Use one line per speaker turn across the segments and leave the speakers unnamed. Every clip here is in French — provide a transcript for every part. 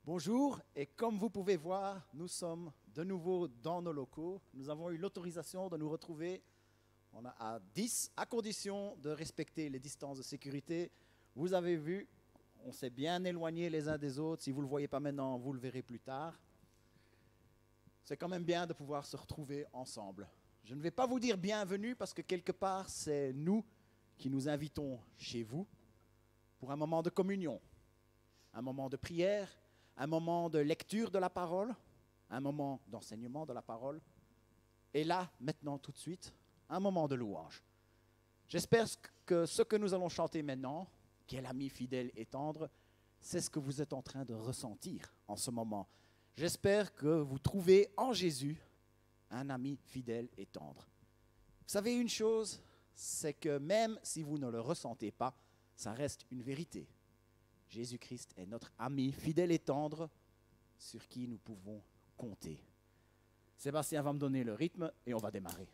Bonjour, et comme vous pouvez voir, nous sommes de nouveau dans nos locaux. Nous avons eu l'autorisation de nous retrouver. On a à 10, à condition de respecter les distances de sécurité. Vous avez vu, on s'est bien éloignés les uns des autres. Si vous ne le voyez pas maintenant, vous le verrez plus tard. C'est quand même bien de pouvoir se retrouver ensemble. Je ne vais pas vous dire bienvenue parce que quelque part, c'est nous qui nous invitons chez vous pour un moment de communion, un moment de prière, un moment de lecture de la parole, un moment d'enseignement de la parole, et là, maintenant, tout de suite, un moment de louange. J'espère que ce que nous allons chanter maintenant, qui est l'ami fidèle et tendre, c'est ce que vous êtes en train de ressentir en ce moment. J'espère que vous trouvez en Jésus un ami fidèle et tendre. Vous savez une chose, c'est que même si vous ne le ressentez pas, ça reste une vérité. Jésus-Christ est notre ami fidèle et tendre sur qui nous pouvons compter. Sébastien va me donner le rythme et on va démarrer.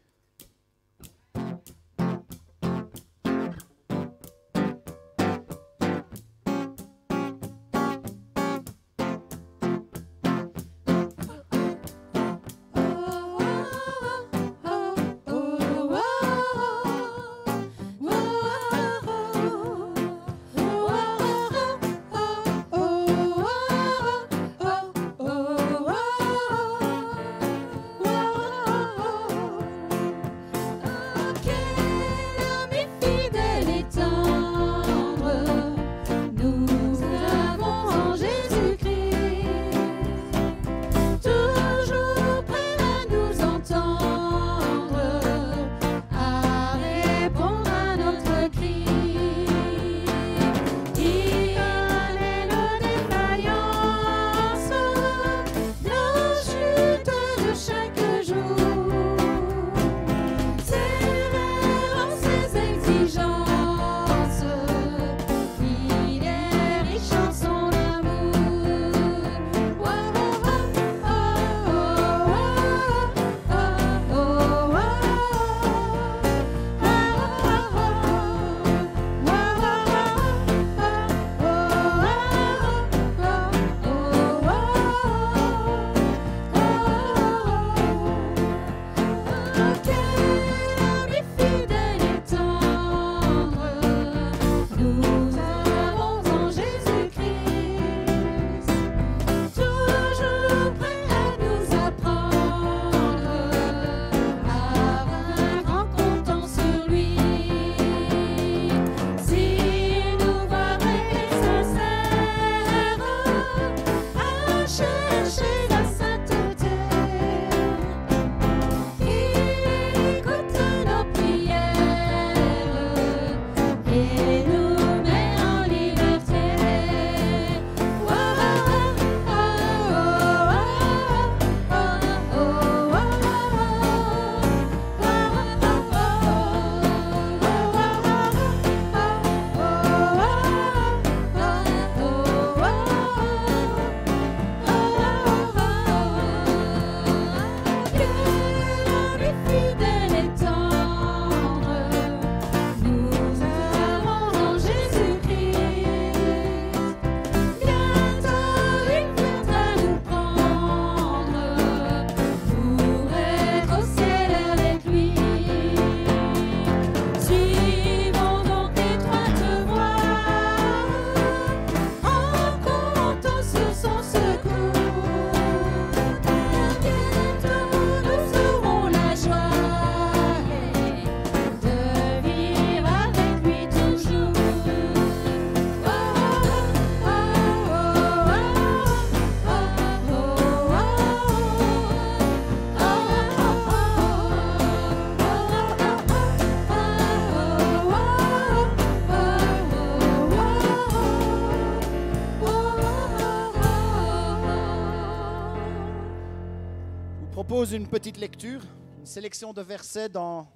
Propose une petite lecture, une sélection de versets dans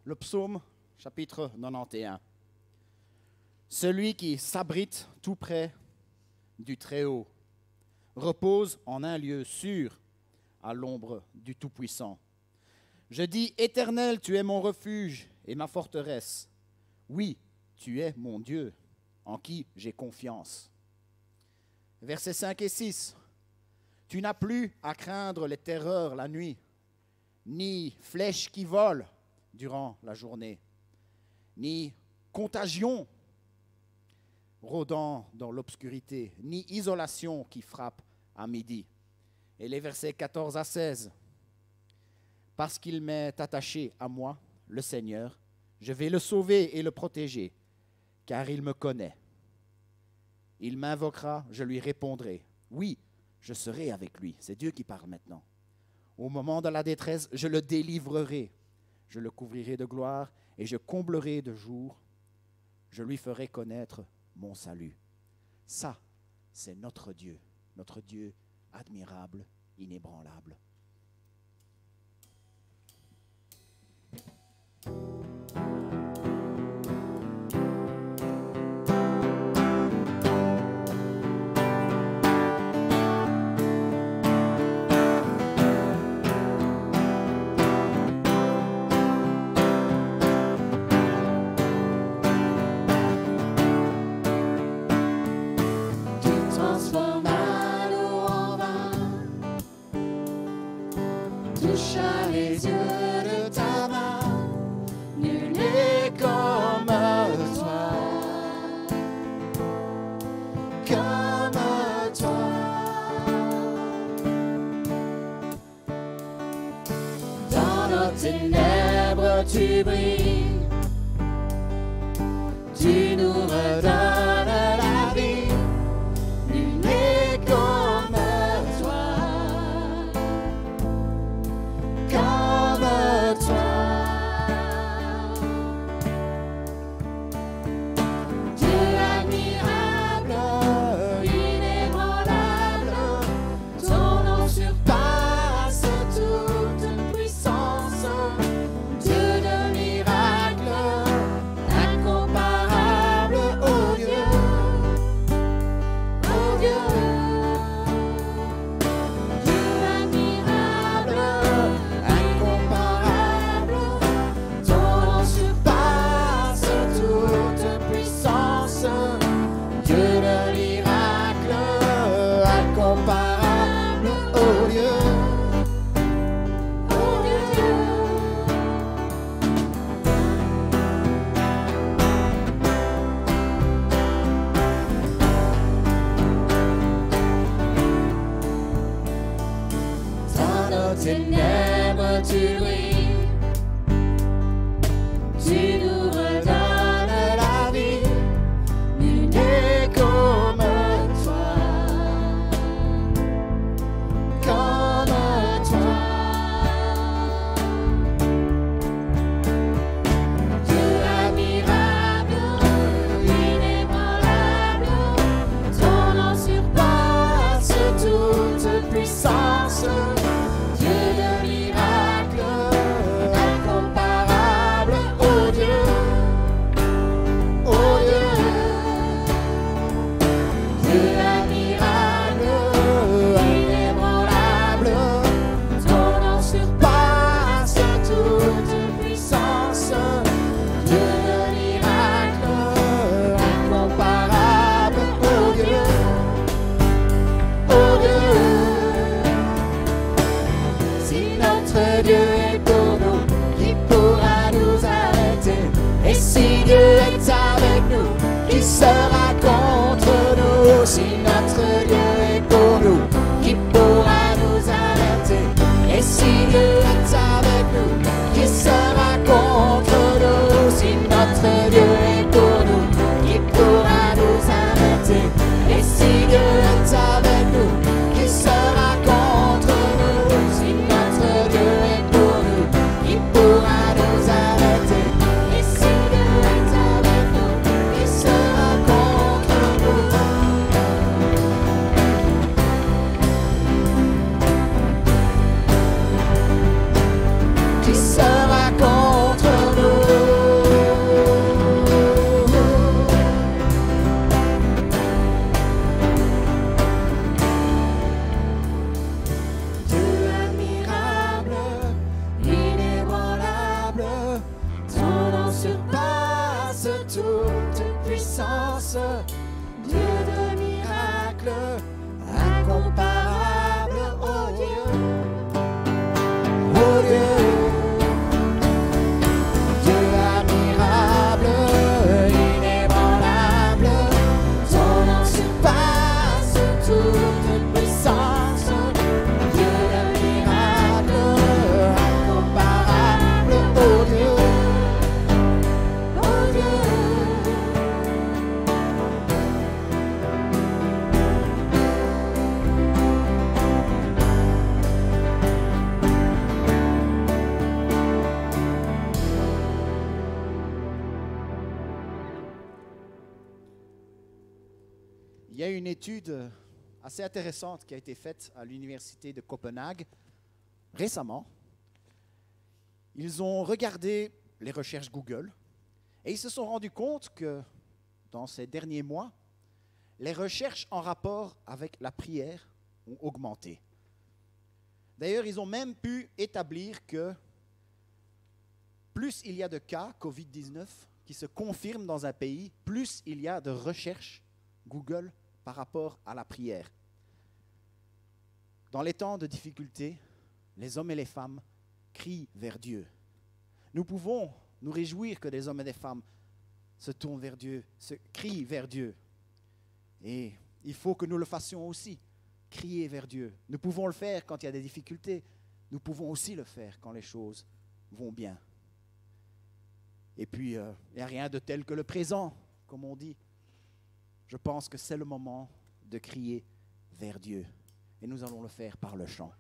le psaume chapitre 91. Celui qui s'abrite tout près du Très-Haut repose en un lieu sûr à l'ombre du Tout-Puissant. Je dis, Éternel, tu es mon refuge et ma forteresse. Oui, tu es mon Dieu, en qui j'ai confiance. Versets 5 et 6. Tu n'as plus à craindre les terreurs la nuit, ni flèches qui volent durant la journée, ni contagion rôdant dans l'obscurité, ni isolation qui frappe à midi. Et les versets 14 à 16. Parce qu'il m'est attaché à moi, le Seigneur, je vais le sauver et le protéger, car il me connaît. Il m'invoquera, je lui répondrai. Oui, je serai avec lui. C'est Dieu qui parle maintenant. Au moment de la détresse, je le délivrerai. Je le couvrirai de gloire et je comblerai de jours. Je lui ferai connaître mon salut. Ça, c'est notre Dieu admirable, inébranlable.
Ténèbres, tu brilles, tu nous redonnes la vie, nul n'est comme toi, comme toi. Dieu admirable, inébranlable, ton nom surpasse toute puissance. Ténèbres, tu brilles, tu nous redonnes la vie, nul n'est comme toi, comme toi. Dieu admirable, inébranlable, ton nom surpasse toute puissance. toute puissance, Dieu de miracle, incomparable, oh Dieu, oh Dieu.
Il y a une étude assez intéressante qui a été faite à l'université de Copenhague récemment. Ils ont regardé les recherches Google et ils se sont rendus compte que dans ces derniers mois, les recherches en rapport avec la prière ont augmenté. D'ailleurs, ils ont même pu établir que plus il y a de cas Covid-19 qui se confirment dans un pays, plus il y a de recherches Google par rapport à la prière. Dans les temps de difficulté, les hommes et les femmes crient vers Dieu. Nous pouvons nous réjouir que des hommes et des femmes se tournent vers Dieu, se crient vers Dieu. Et il faut que nous le fassions aussi, crier vers Dieu. Nous pouvons le faire quand il y a des difficultés. Nous pouvons aussi le faire quand les choses vont bien. Et puis, il n'y a rien de tel que le présent, comme on dit. Je pense que c'est le moment de crier vers Dieu. Et nous allons le faire par le chant.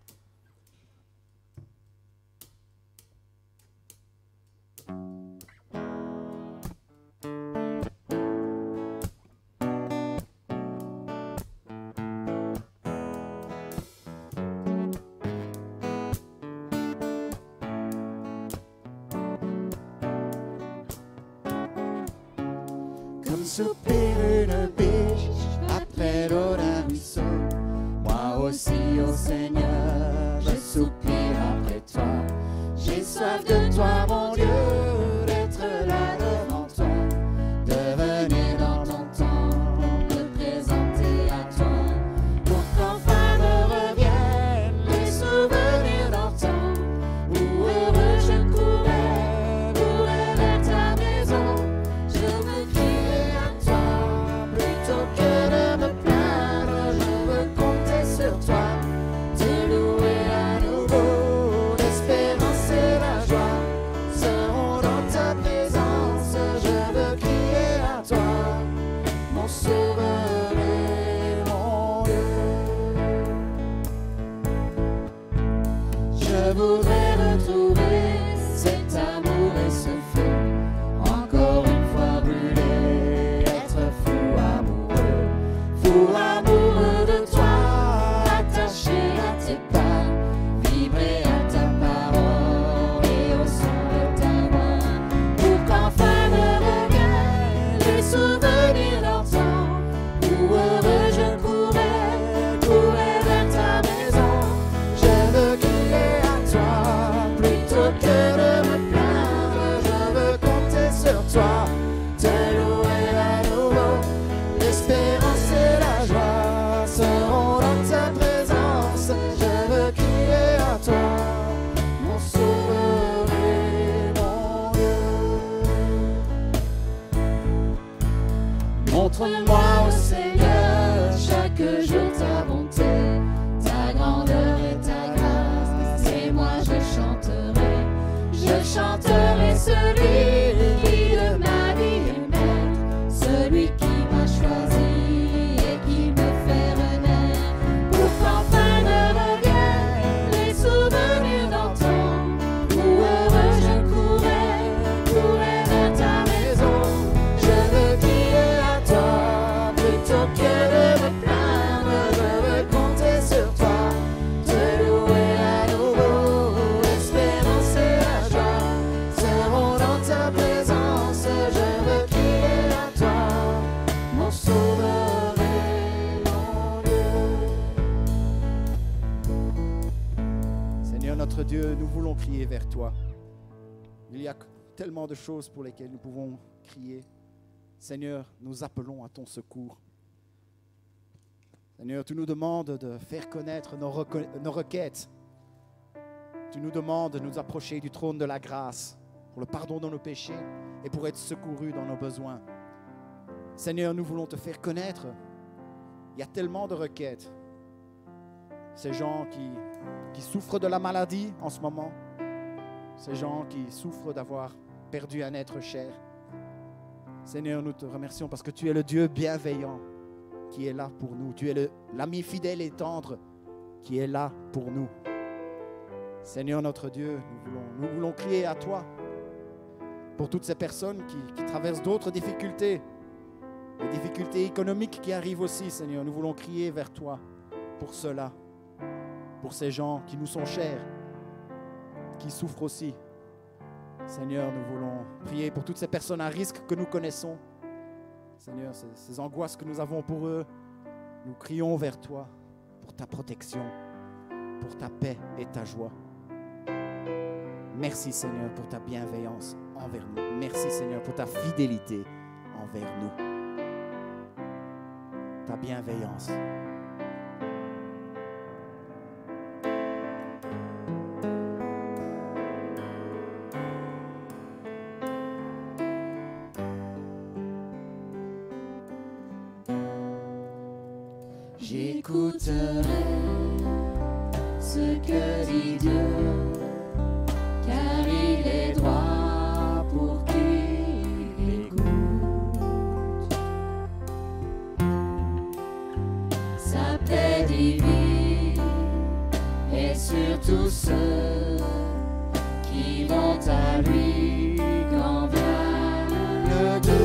Comme soupire une biche après l'eau d'un ruisseau, moi aussi, ô Seigneur, je soupire après toi. J'ai soif de toi, mon Dieu, d'être là devant toi, de venir dans ton temple, me présenter à toi, pour qu'enfin me reviennent les souvenirs d'antan, où heureux je courais vers ta maison. Je veux crier à toi, plutôt que de me plaindre, je veux compter sur toi, te louer à nouveau. L'espérance et la joie seront dans ta présence. Je veux crier à toi, mon sauveur et mon Dieu. Je voudrais retrouver cet amour et ce feu, encore une fois brûlé, être fou amoureux de toi, attaché à tes pas, vibrer à ta parole et au son de ta voix, pour qu'enfin me reviennent les souvenirs d'antan, où heureux je courais vers ta maison. Je veux crier à toi, plutôt que de me plaindre, je veux compter sur toi, te louer à nouveau. L'espérance et la joie seront dans ta présence. Je veux crier à toi, mon sauveur et mon Dieu. Montre-moi, ô Seigneur, chaque jour ta bonté, ta grandeur et ta grâce, et moi je chanterai celui qui de ma vie est maître, celui qui m'a choisi et qui me fait renaître, pour qu'enfin me reviennent les souvenirs d'antan, où heureux je courais vers ta maison. Je veux crier à toi, plutôt que de me plaindre, je veux compter sur toi, te louer à nouveau. L'espérance et la joie seront dans ta présence. Je veux crier à toi, mon sauveur et mon Dieu.
Seigneur notre Dieu, nous voulons crier vers toi. Il y a tellement de choses pour lesquelles nous pouvons crier. Seigneur, nous appelons à ton secours. Seigneur, tu nous demandes de faire connaître nos requêtes. Tu nous demandes de nous approcher du trône de la grâce pour le pardon de nos péchés et pour être secourus dans nos besoins. Seigneur, nous voulons te faire connaître. Il Il y a tellement de requêtes. Ces gens qui souffrent de la maladie en ce moment, ces gens qui souffrent d'avoir perdu un être cher. Seigneur, nous te remercions parce que tu es le Dieu bienveillant qui est là pour nous. Tu es l'ami fidèle et tendre qui est là pour nous. Seigneur notre Dieu, nous voulons crier à toi pour toutes ces personnes qui traversent d'autres difficultés, les difficultés économiques qui arrivent aussi, Seigneur. Nous voulons crier vers toi pour cela, pour ces gens qui nous sont chers, qui souffrent aussi. Seigneur, nous voulons prier pour toutes ces personnes à risque que nous connaissons. Seigneur, ces angoisses que nous avons pour eux, nous crions vers toi pour ta protection, pour ta paix et ta joie. Merci Seigneur pour ta bienveillance envers nous. Merci Seigneur pour ta fidélité envers nous. Ta bienveillance.
J'écouterai ce que dit Dieu, car il est droit pour qui écoute. Sa paix divine est sur tous ceux qui vont à lui quand vient le doute.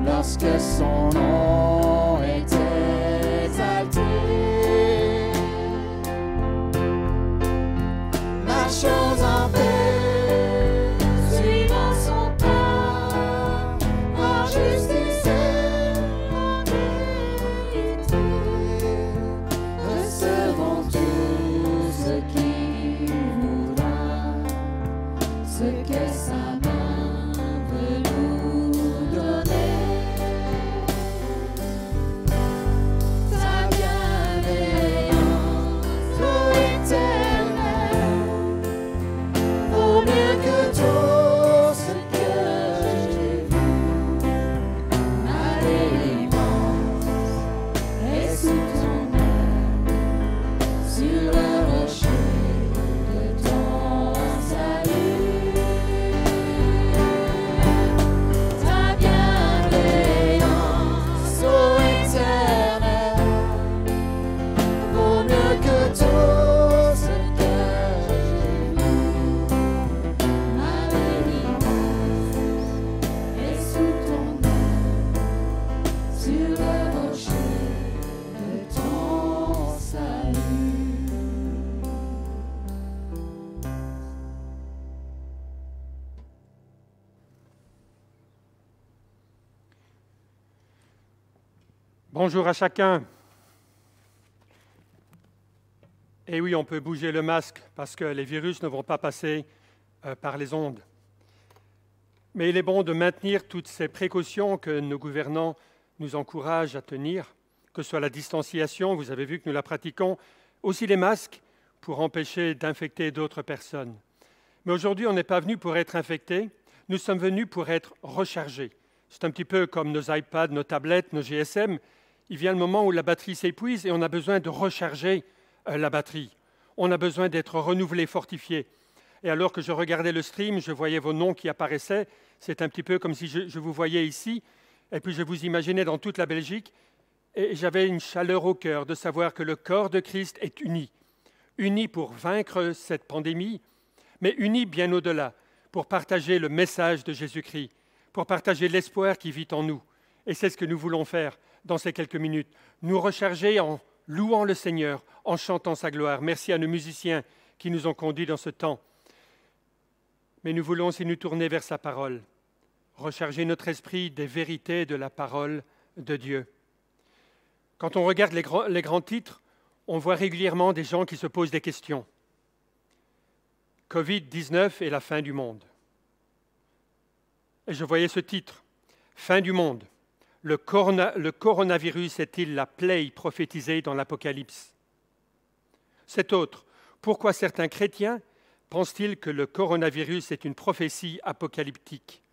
Lorsque son nom est exalté, marchons en paix, suivant son pas, en justice et en vérité. Recevons tout ce qu'il voudra, ce que sa main veut nous donner.
Bonjour à chacun. Et oui, on peut bouger le masque parce que les virus ne vont pas passer par les ondes. Mais il est bon de maintenir toutes ces précautions que nos gouvernants nous encouragent à tenir, que ce soit la distanciation, vous avez vu que nous la pratiquons, aussi les masques pour empêcher d'infecter d'autres personnes. Mais aujourd'hui, on n'est pas venu pour être infectés, nous sommes venus pour être rechargés. C'est un petit peu comme nos iPads, nos tablettes, nos GSM. Il vient le moment où la batterie s'épuise et on a besoin de recharger la batterie. On a besoin d'être renouvelé, fortifié. Et alors que je regardais le stream, je voyais vos noms qui apparaissaient. C'est un petit peu comme si je vous voyais ici, et puis je vous imaginais dans toute la Belgique. Et j'avais une chaleur au cœur de savoir que le corps de Christ est uni. Uni pour vaincre cette pandémie, mais uni bien au-delà, pour partager le message de Jésus-Christ, pour partager l'espoir qui vit en nous. Et c'est ce que nous voulons faire dans ces quelques minutes. Nous recharger en louant le Seigneur, en chantant sa gloire. Merci à nos musiciens qui nous ont conduits dans ce temps. Mais nous voulons aussi nous tourner vers sa parole, recharger notre esprit des vérités de la parole de Dieu. Quand on regarde les grands titres, on voit régulièrement des gens qui se posent des questions. Covid-19 et la fin du monde. Et je voyais ce titre, Fin du monde. Le coronavirus est-il la plaie prophétisée dans l'Apocalypse? Cet autre, pourquoi certains chrétiens pensent-ils que le coronavirus est une prophétie apocalyptique?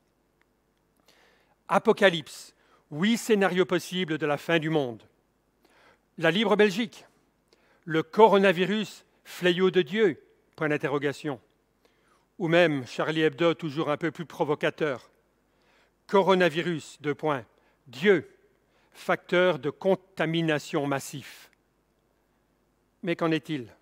Apocalypse, 8 scénarios possibles de la fin du monde. La Libre Belgique, le coronavirus, fléau de Dieu, point d'interrogation. Ou même Charlie Hebdo, toujours un peu plus provocateur. Coronavirus, 2 points. Dieu, facteur de contamination massif. Mais qu'en est-il?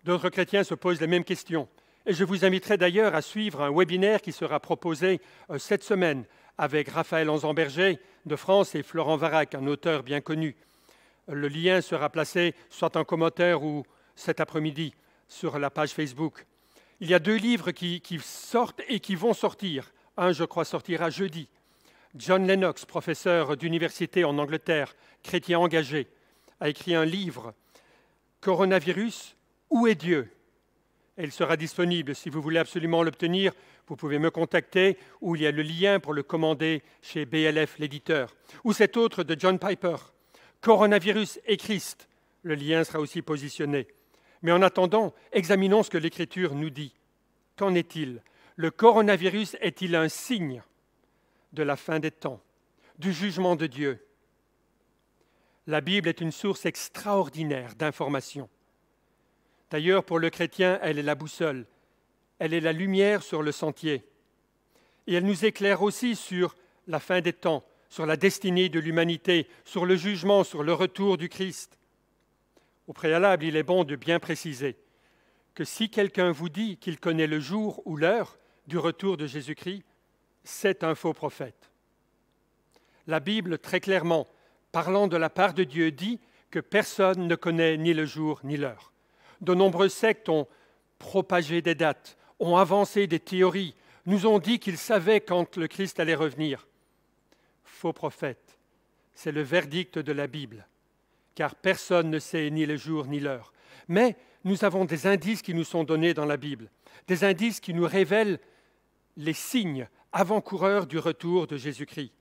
D'autres chrétiens se posent les mêmes questions. Et je vous inviterai d'ailleurs à suivre un webinaire qui sera proposé cette semaine avec Raphaël Anzamberger de France et Florent Varac, un auteur bien connu. Le lien sera placé soit en commentaire ou cet après-midi sur la page Facebook. Il y a 2 livres qui sortent et qui vont sortir. Un, je crois, sortira jeudi. John Lennox, professeur d'université en Angleterre, chrétien engagé, a écrit un livre, Coronavirus, où est Dieu? Et il sera disponible. Si vous voulez absolument l'obtenir, vous pouvez me contacter, où il y a le lien pour le commander chez BLF, l'éditeur. Ou cet autre de John Piper, Coronavirus et Christ. Le lien sera aussi positionné. Mais en attendant, examinons ce que l'Écriture nous dit. Qu'en est-il? Le coronavirus est-il un signe de la fin des temps, du jugement de Dieu? La Bible est une source extraordinaire d'informations. D'ailleurs, pour le chrétien, elle est la boussole, elle est la lumière sur le sentier. Et elle nous éclaire aussi sur la fin des temps, sur la destinée de l'humanité, sur le jugement, sur le retour du Christ. Au préalable, il est bon de bien préciser que si quelqu'un vous dit qu'il connaît le jour ou l'heure du retour de Jésus-Christ, c'est un faux prophète. La Bible, très clairement, parlant de la part de Dieu, dit que personne ne connaît ni le jour ni l'heure. De nombreuses sectes ont propagé des dates, ont avancé des théories, nous ont dit qu'ils savaient quand le Christ allait revenir. Faux prophète, c'est le verdict de la Bible, car personne ne sait ni le jour ni l'heure. Mais nous avons des indices qui nous sont donnés dans la Bible, des indices qui nous révèlent les signes avant-coureurs du retour de Jésus-Christ,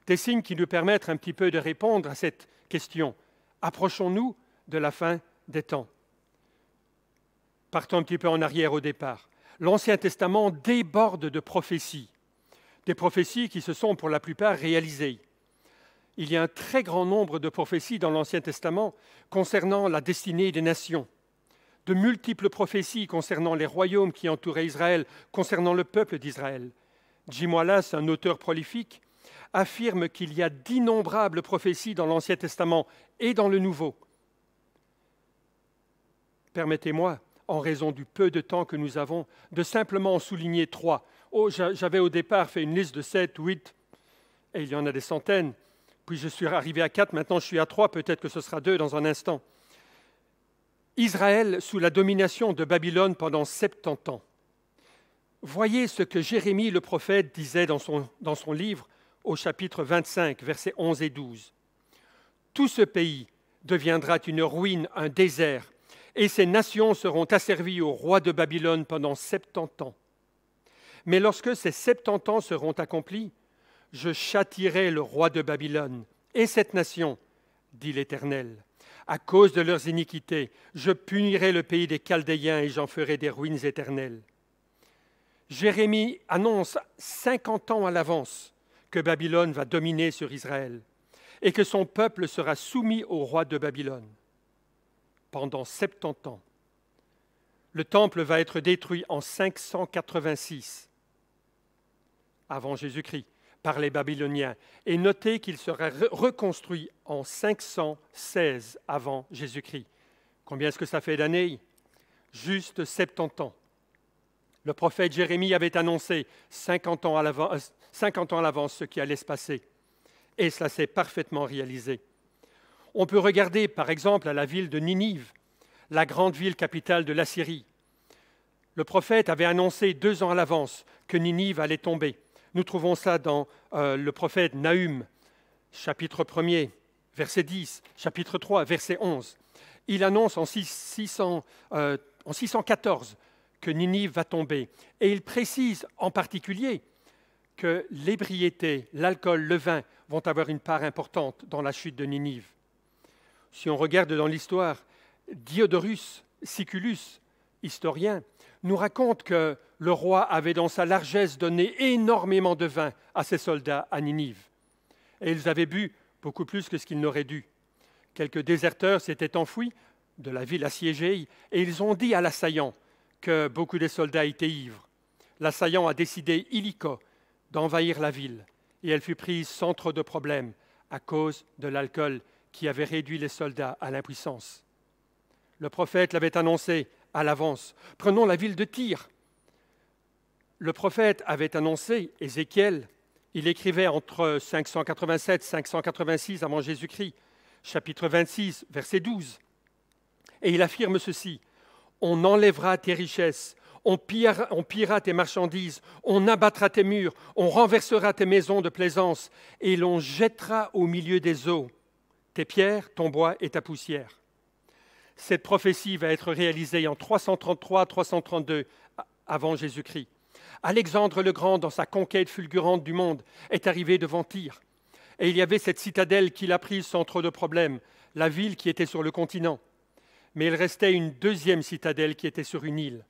des signes qui nous permettent un petit peu de répondre à cette question. Approchons-nous de la fin des temps? Partons un petit peu en arrière au départ. L'Ancien Testament déborde de prophéties, des prophéties qui se sont pour la plupart réalisées. Il y a un très grand nombre de prophéties dans l'Ancien Testament concernant la destinée des nations, de multiples prophéties concernant les royaumes qui entouraient Israël, concernant le peuple d'Israël. Jim Wallace, un auteur prolifique, affirme qu'il y a d'innombrables prophéties dans l'Ancien Testament et dans le Nouveau. Permettez-moi, en raison du peu de temps que nous avons, de simplement en souligner 3. J'avais au départ fait une liste de 7, 8, et il y en a des centaines. Puis je suis arrivé à 4, maintenant je suis à 3, peut-être que ce sera 2 dans un instant. Israël sous la domination de Babylone pendant 70 ans. Voyez ce que Jérémie le prophète disait dans son livre au chapitre 25, versets 11 et 12. « Tout ce pays deviendra une ruine, un désert, et ces nations seront asservies au roi de Babylone pendant 70 ans. Mais lorsque ces 70 ans seront accomplis, je châtierai le roi de Babylone et cette nation, dit l'Éternel. À cause de leurs iniquités, je punirai le pays des Chaldéens et j'en ferai des ruines éternelles. Jérémie annonce 50 ans à l'avance que Babylone va dominer sur Israël et que son peuple sera soumis au roi de Babylone pendant 70 ans. Le temple va être détruit en 586 avant Jésus-Christ par les Babyloniens. Et notez qu'il sera reconstruit en 516 avant Jésus-Christ. Combien est-ce que ça fait d'années? Juste 70 ans. Le prophète Jérémie avait annoncé 50 ans à l'avance ce qui allait se passer. Et cela s'est parfaitement réalisé. On peut regarder par exemple à la ville de Ninive, la grande ville capitale de l'Assyrie. Le prophète avait annoncé 2 ans à l'avance que Ninive allait tomber. Nous trouvons ça dans le prophète Nahum, chapitre 1er, verset 10, chapitre 3, verset 11. Il annonce en 614 que Ninive va tomber. Et il précise en particulier que l'ébriété, l'alcool, le vin vont avoir une part importante dans la chute de Ninive. Si on regarde dans l'histoire, Diodorus Siculus, historien, nous raconte que le roi avait dans sa largesse donné énormément de vin à ses soldats à Ninive. Et ils avaient bu beaucoup plus que ce qu'ils n'auraient dû. Quelques déserteurs s'étaient enfouis de la ville assiégée et ils ont dit à l'assaillant que beaucoup des soldats étaient ivres. L'assaillant a décidé illico d'envahir la ville et elle fut prise sans trop de problèmes à cause de l'alcool qui avait réduit les soldats à l'impuissance. Le prophète l'avait annoncé à l'avance. Prenons la ville de Tyr. Le prophète avait annoncé, Ézéchiel, il écrivait entre 587 et 586 avant Jésus-Christ, chapitre 26, verset 12. Et il affirme ceci, « On enlèvera tes richesses, on pillera tes marchandises, on abattra tes murs, on renversera tes maisons de plaisance, et l'on jettera au milieu des eaux tes pierres, ton bois et ta poussière. » Cette prophétie va être réalisée en 333-332 avant Jésus-Christ. Alexandre le Grand, dans sa conquête fulgurante du monde, est arrivé devant Tyr. Et il y avait cette citadelle qu'il a prise sans trop de problèmes, la ville qui était sur le continent. Mais il restait une deuxième citadelle qui était sur une île.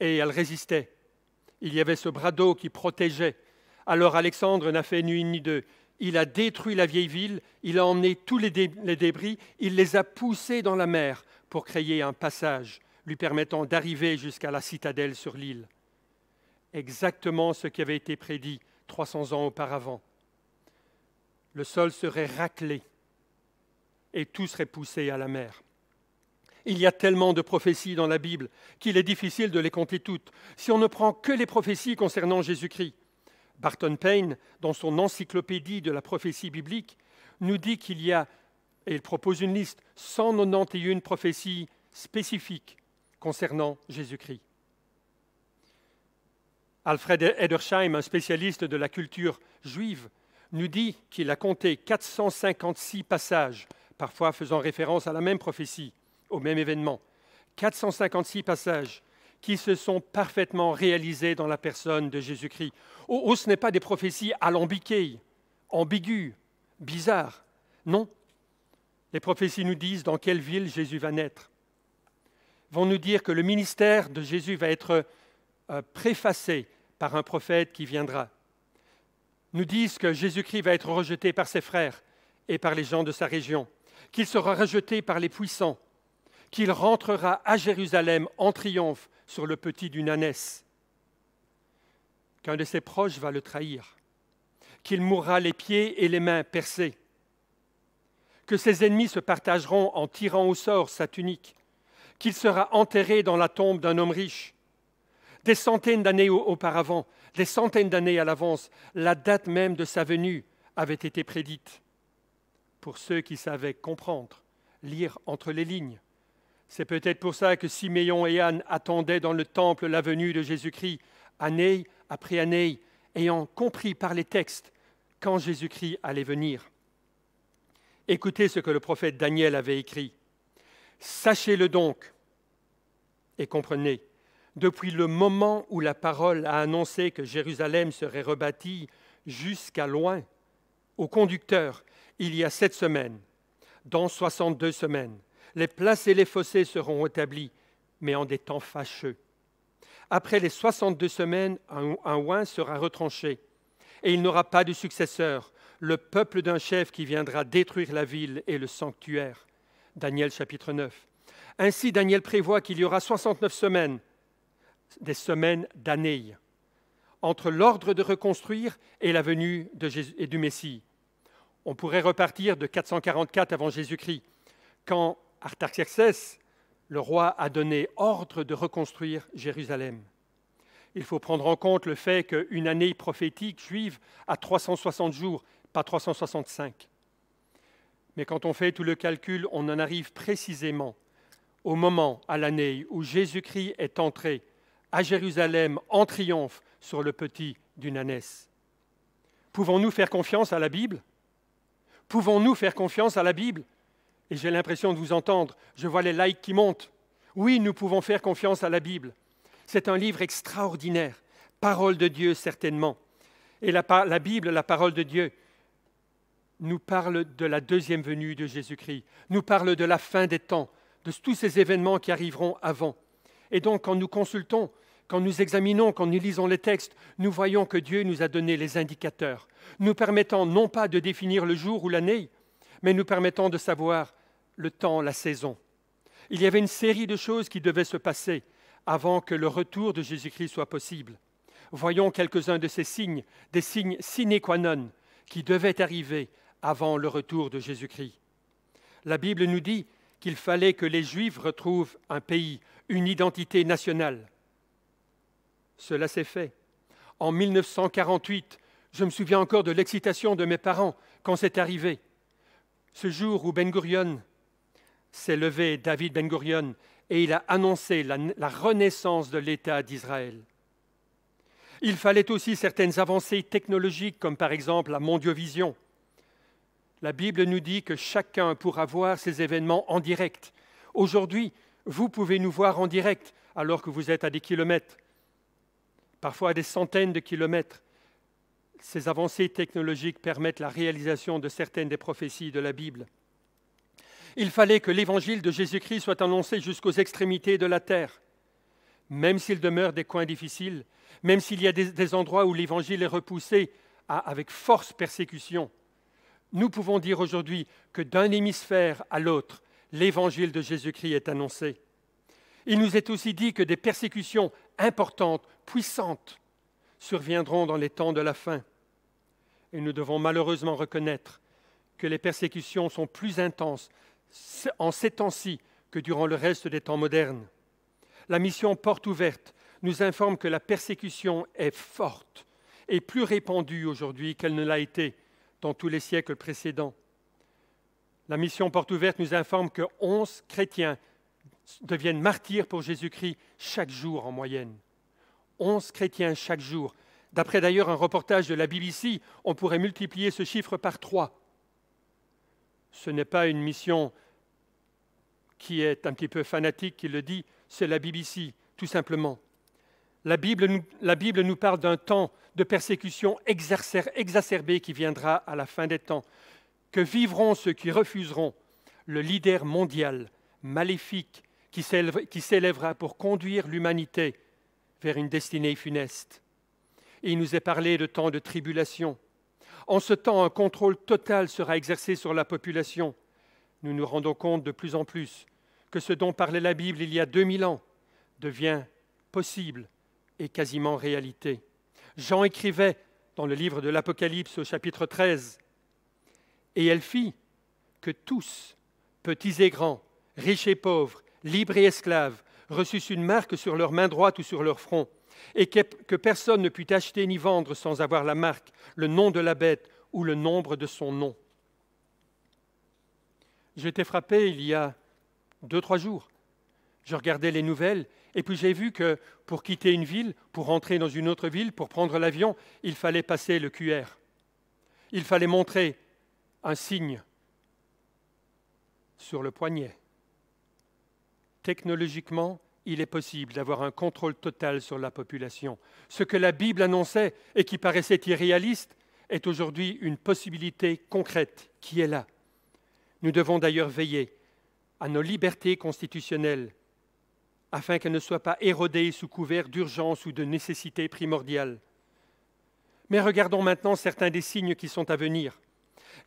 Et elle résistait. Il y avait ce bras d'eau qui protégeait. Alors Alexandre n'a fait ni une ni deux. Il a détruit la vieille ville, il a emmené tous les débris, il les a poussés dans la mer pour créer un passage lui permettant d'arriver jusqu'à la citadelle sur l'île. Exactement ce qui avait été prédit 300 ans auparavant. Le sol serait raclé et tout serait poussé à la mer. Il y a tellement de prophéties dans la Bible qu'il est difficile de les compter toutes si on ne prend que les prophéties concernant Jésus-Christ. Barton Payne, dans son encyclopédie de la prophétie biblique, nous dit qu'il y a, et il propose une liste, 191 prophéties spécifiques concernant Jésus-Christ. Alfred Edersheim, un spécialiste de la culture juive, nous dit qu'il a compté 456 passages, parfois faisant référence à la même prophétie, au même événement. 456 passages qui se sont parfaitement réalisés dans la personne de Jésus-Christ. Ce n'est pas des prophéties alambiquées, ambiguës, bizarres. Non. Les prophéties nous disent dans quelle ville Jésus va naître. Vont nous dire que le ministère de Jésus va être préfacé par un prophète qui viendra. Nous disent que Jésus-Christ va être rejeté par ses frères et par les gens de sa région, qu'il sera rejeté par les puissants, qu'il rentrera à Jérusalem en triomphe sur le petit d'une ânesse, qu'un de ses proches va le trahir, qu'il mourra les pieds et les mains percés, que ses ennemis se partageront en tirant au sort sa tunique, qu'il sera enterré dans la tombe d'un homme riche. Des centaines d'années auparavant, des centaines d'années à l'avance, la date même de sa venue avait été prédite. Pour ceux qui savaient comprendre, lire entre les lignes. C'est peut-être pour ça que Siméon et Anne attendaient dans le temple la venue de Jésus-Christ, année après année, ayant compris par les textes quand Jésus-Christ allait venir. Écoutez ce que le prophète Daniel avait écrit. « Sachez-le donc, et comprenez, depuis le moment où la parole a annoncé que Jérusalem serait rebâtie jusqu'à loin, au conducteur, il y a 7 semaines, dans 62 semaines, les places et les fossés seront établis, mais en des temps fâcheux. Après les 62 semaines, un oint sera retranché, et il n'aura pas de successeur, le peuple d'un chef qui viendra détruire la ville et le sanctuaire. Daniel chapitre 9. Ainsi, Daniel prévoit qu'il y aura 69 semaines, des semaines d'années, entre l'ordre de reconstruire et la venue de Jésus et du Messie. On pourrait repartir de 444 avant Jésus-Christ, quand Artaxerxès, le roi, a donné ordre de reconstruire Jérusalem. Il faut prendre en compte le fait qu'une année prophétique juive a 360 jours, pas 365. Mais quand on fait tout le calcul, on en arrive précisément au moment, à l'année où Jésus-Christ est entré à Jérusalem en triomphe sur le petit d'une ânesse. Pouvons-nous faire confiance à la Bible? Pouvons-nous faire confiance à la Bible? Et j'ai l'impression de vous entendre, je vois les likes qui montent. Oui, nous pouvons faire confiance à la Bible. C'est un livre extraordinaire, parole de Dieu certainement. Et la Bible, la parole de Dieu, nous parle de la deuxième venue de Jésus-Christ, nous parle de la fin des temps, de tous ces événements qui arriveront avant. Et donc, quand nous consultons, quand nous examinons, quand nous lisons les textes, nous voyons que Dieu nous a donné les indicateurs, nous permettant non pas de définir le jour ou l'année, mais nous permettant de savoir le temps, la saison. Il y avait une série de choses qui devaient se passer avant que le retour de Jésus-Christ soit possible. Voyons quelques-uns de ces signes, des signes sine qua non qui devaient arriver avant le retour de Jésus-Christ. La Bible nous dit qu'il fallait que les Juifs retrouvent un pays, une identité nationale. Cela s'est fait. En 1948, je me souviens encore de l'excitation de mes parents quand c'est arrivé. Ce jour où Ben Gurion s'est levé, David Ben Gurion, et il a annoncé la renaissance de l'État d'Israël. Il fallait aussi certaines avancées technologiques, comme par exemple la mondiovision. La Bible nous dit que chacun pourra voir ces événements en direct. Aujourd'hui, vous pouvez nous voir en direct alors que vous êtes à des kilomètres, parfois à des centaines de kilomètres. Ces avancées technologiques permettent la réalisation de certaines des prophéties de la Bible. Il fallait que l'évangile de Jésus-Christ soit annoncé jusqu'aux extrémités de la terre. Même s'il demeure des coins difficiles, même s'il y a des endroits où l'évangile est repoussé avec force persécution, nous pouvons dire aujourd'hui que d'un hémisphère à l'autre, l'évangile de Jésus-Christ est annoncé. Il nous est aussi dit que des persécutions importantes, puissantes, surviendront dans les temps de la fin. Et nous devons malheureusement reconnaître que les persécutions sont plus intenses en ces temps-ci que durant le reste des temps modernes. La mission Porte ouverte nous informe que la persécution est forte et plus répandue aujourd'hui qu'elle ne l'a été dans tous les siècles précédents. La mission Porte ouverte nous informe que 11 chrétiens deviennent martyrs pour Jésus-Christ chaque jour en moyenne. 11 chrétiens chaque jour. D'après d'ailleurs un reportage de la BBC, on pourrait multiplier ce chiffre par 3. Ce n'est pas une mission qui est un petit peu fanatique qui le dit, c'est la BBC, tout simplement. La Bible nous parle d'un temps de persécution exacerbée qui viendra à la fin des temps, que vivront ceux qui refuseront le leader mondial, maléfique, qui s'élèvera pour conduire l'humanité vers une destinée funeste. Et il nous est parlé de temps de tribulation. En ce temps, un contrôle total sera exercé sur la population. Nous nous rendons compte de plus en plus que ce dont parlait la Bible il y a 2000 ans devient possible et quasiment réalité. Jean écrivait dans le livre de l'Apocalypse au chapitre 13 « Et elle fit que tous, petits et grands, riches et pauvres, libres et esclaves, reçussent une marque sur leur main droite ou sur leur front, et que personne ne put acheter ni vendre sans avoir la marque, le nom de la bête ou le nombre de son nom. » J'ai été frappé il y a 2-3 jours. Je regardais les nouvelles et puis j'ai vu que pour quitter une ville, pour entrer dans une autre ville, pour prendre l'avion, il fallait passer le QR. Il fallait montrer un signe sur le poignet. technologiquement, il est possible d'avoir un contrôle total sur la population. Ce que la Bible annonçait et qui paraissait irréaliste est aujourd'hui une possibilité concrète qui est là. Nous devons d'ailleurs veiller à nos libertés constitutionnelles afin qu'elles ne soient pas érodées sous couvert d'urgence ou de nécessité primordiale. Mais regardons maintenant certains des signes qui sont à venir.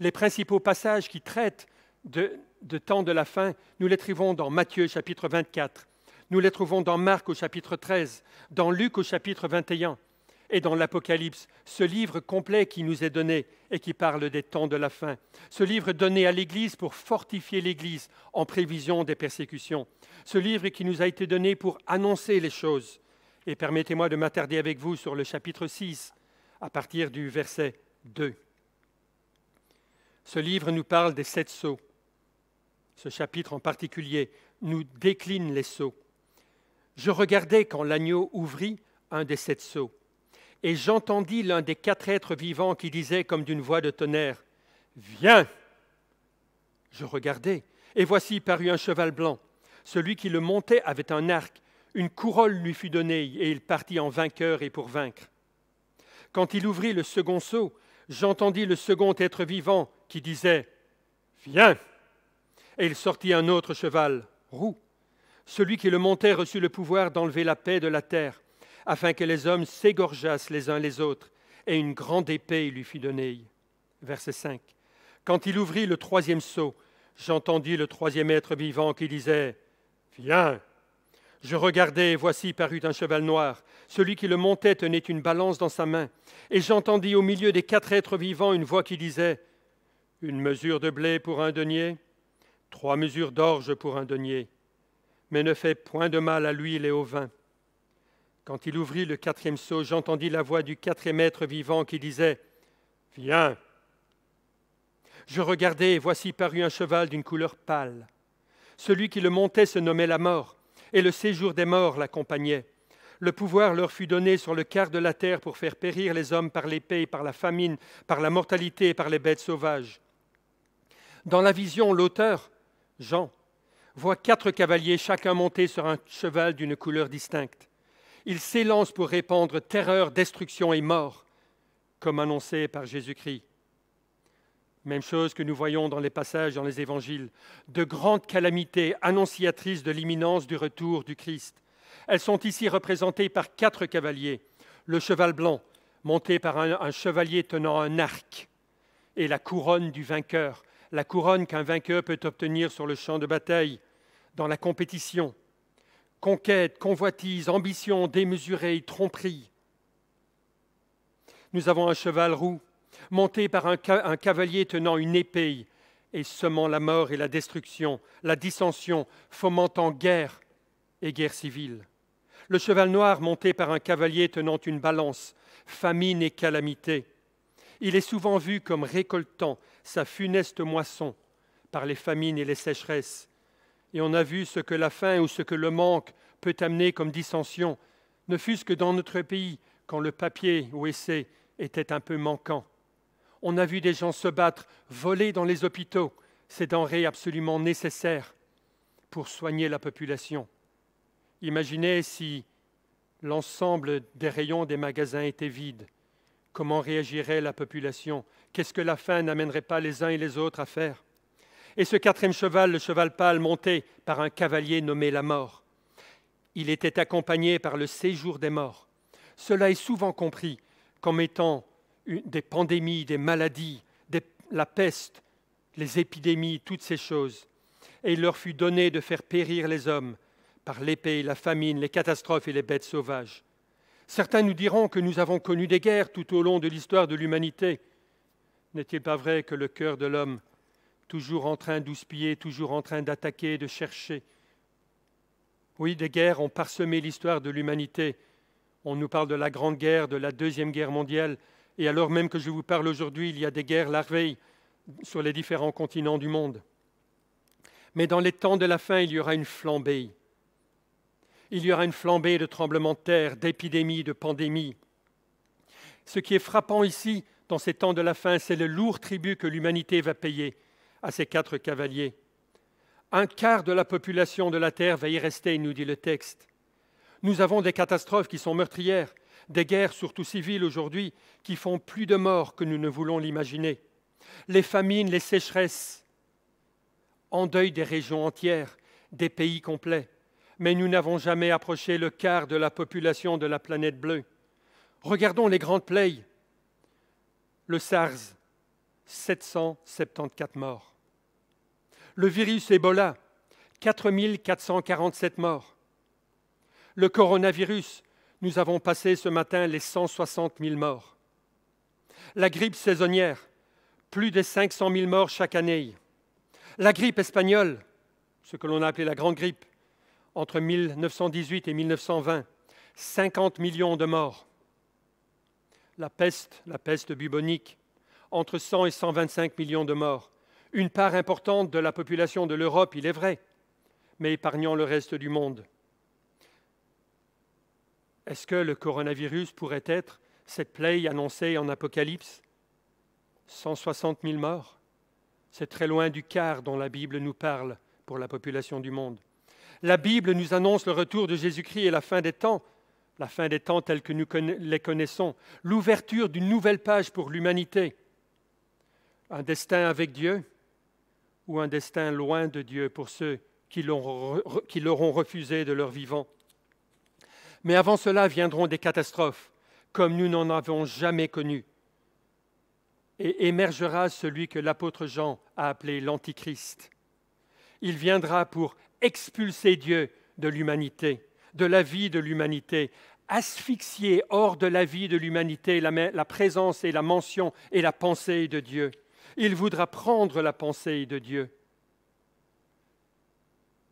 Les principaux passages qui traitent de temps de la fin, nous les trouvons dans Matthieu chapitre 24, nous les trouvons dans Marc au chapitre 13, dans Luc au chapitre 21 et dans l'Apocalypse, ce livre complet qui nous est donné et qui parle des temps de la fin. Ce livre donné à l'Église pour fortifier l'Église en prévision des persécutions. Ce livre qui nous a été donné pour annoncer les choses. Et permettez-moi de m'attarder avec vous sur le chapitre 6, à partir du verset 2. Ce livre nous parle des 7 sceaux. Ce chapitre en particulier nous décline les sceaux. Je regardais quand l'agneau ouvrit un des 7 sceaux, et j'entendis l'un des 4 êtres vivants qui disait comme d'une voix de tonnerre, « Viens !» Je regardai, et voici parut un cheval blanc. Celui qui le montait avait un arc, une couronne lui fut donnée, et il partit en vainqueur et pour vaincre. Quand il ouvrit le second sceau, j'entendis le second être vivant qui disait, « Viens !» Et il sortit un autre cheval, roux. Celui qui le montait reçut le pouvoir d'enlever la paix de la terre, afin que les hommes s'égorgeassent les uns les autres, et une grande épée lui fut donnée. Verset 5. Quand il ouvrit le 3e sceau, j'entendis le 3e être vivant qui disait, « Viens !» Je regardai, et voici parut un cheval noir. Celui qui le montait tenait une balance dans sa main. Et j'entendis au milieu des 4 êtres vivants une voix qui disait, « Une mesure de blé pour un denier, 3 mesures d'orge pour un denier, mais ne fais point de mal à l'huile et au vin. » Quand il ouvrit le 4e sceau, j'entendis la voix du 4e être vivant qui disait, « Viens !» Je regardai, et voici parut un cheval d'une couleur pâle. Celui qui le montait se nommait la mort, et le séjour des morts l'accompagnait. Le pouvoir leur fut donné sur le quart de la terre pour faire périr les hommes par l'épée, par la famine, par la mortalité et par les bêtes sauvages. Dans la vision, l'auteur, Jean, voit 4 cavaliers, chacun monté sur un cheval d'une couleur distincte. Ils s'élancent pour répandre terreur, destruction et mort, comme annoncé par Jésus-Christ. Même chose que nous voyons dans les passages dans les évangiles, de grandes calamités annonciatrices de l'imminence du retour du Christ. Elles sont ici représentées par 4 cavaliers. Le cheval blanc, monté par un chevalier tenant un arc, et la couronne du vainqueur, la couronne qu'un vainqueur peut obtenir sur le champ de bataille, dans la compétition. Conquête, convoitise, ambition démesurée, tromperie. Nous avons un cheval roux, monté par un cavalier tenant une épée et semant la mort et la destruction, la dissension, fomentant guerre et guerre civile. Le cheval noir monté par un cavalier tenant une balance, famine et calamité. Il est souvent vu comme récoltant sa funeste moisson par les famines et les sécheresses. Et on a vu ce que la faim ou ce que le manque peut amener comme dissension, ne fût-ce que dans notre pays, quand le papier ou essai était un peu manquant. On a vu des gens se battre, voler dans les hôpitaux, ces denrées absolument nécessaires pour soigner la population. Imaginez si l'ensemble des rayons des magasins étaient vides. Comment réagirait la population? Qu'est-ce que la faim n'amènerait pas les uns et les autres à faire? Et ce 4e cheval, le cheval pâle, monté par un cavalier nommé la mort. Il était accompagné par le séjour des morts. Cela est souvent compris comme étant des pandémies, des maladies, la peste, les épidémies, toutes ces choses. Et il leur fut donné de faire périr les hommes par l'épée, la famine, les catastrophes et les bêtes sauvages. Certains nous diront que nous avons connu des guerres tout au long de l'histoire de l'humanité. N'est-il pas vrai que le cœur de l'homme, toujours en train d'houspiller, toujours en train d'attaquer, de chercher? Oui, des guerres ont parsemé l'histoire de l'humanité. On nous parle de la Grande Guerre, de la Deuxième Guerre mondiale, et alors même que je vous parle aujourd'hui, il y a des guerres larvées sur les différents continents du monde. Mais dans les temps de la fin, il y aura une flambée. Il y aura une flambée de tremblements de terre, d'épidémies, de pandémies. Ce qui est frappant ici, dans ces temps de la fin, c'est le lourd tribut que l'humanité va payer à ces 4 cavaliers. Un quart de la population de la Terre va y rester, nous dit le texte. Nous avons des catastrophes qui sont meurtrières, des guerres, surtout civiles aujourd'hui, qui font plus de morts que nous ne voulons l'imaginer. Les famines, les sécheresses endeuillent des régions entières, des pays complets. Mais nous n'avons jamais approché le quart de la population de la planète bleue. Regardons les grandes plaies. Le SARS, 774 morts. Le virus Ebola, 4447 morts. Le coronavirus, nous avons passé ce matin les 160 000 morts. La grippe saisonnière, plus de 500 000 morts chaque année. La grippe espagnole, ce que l'on a appelé la grande grippe, entre 1918 et 1920, 50 millions de morts. La peste bubonique, entre 100 et 125 millions de morts. Une part importante de la population de l'Europe, il est vrai, mais épargnant le reste du monde. Est-ce que le coronavirus pourrait être cette plaie annoncée en Apocalypse? 160 000 morts. C'est très loin du quart dont la Bible nous parle pour la population du monde. La Bible nous annonce le retour de Jésus-Christ et la fin des temps tels que nous les connaissons, l'ouverture d'une nouvelle page pour l'humanité. Un destin avec Dieu ou un destin loin de Dieu pour ceux qui l'auront refusé de leur vivant. Mais avant cela viendront des catastrophes, comme nous n'en avons jamais connues. Et émergera celui que l'apôtre Jean a appelé l'Antichrist. Il viendra pour expulser Dieu de l'humanité, de la vie de l'humanité, asphyxier hors de la vie de l'humanité la présence et la mention et la pensée de Dieu. Il voudra prendre la pensée de Dieu.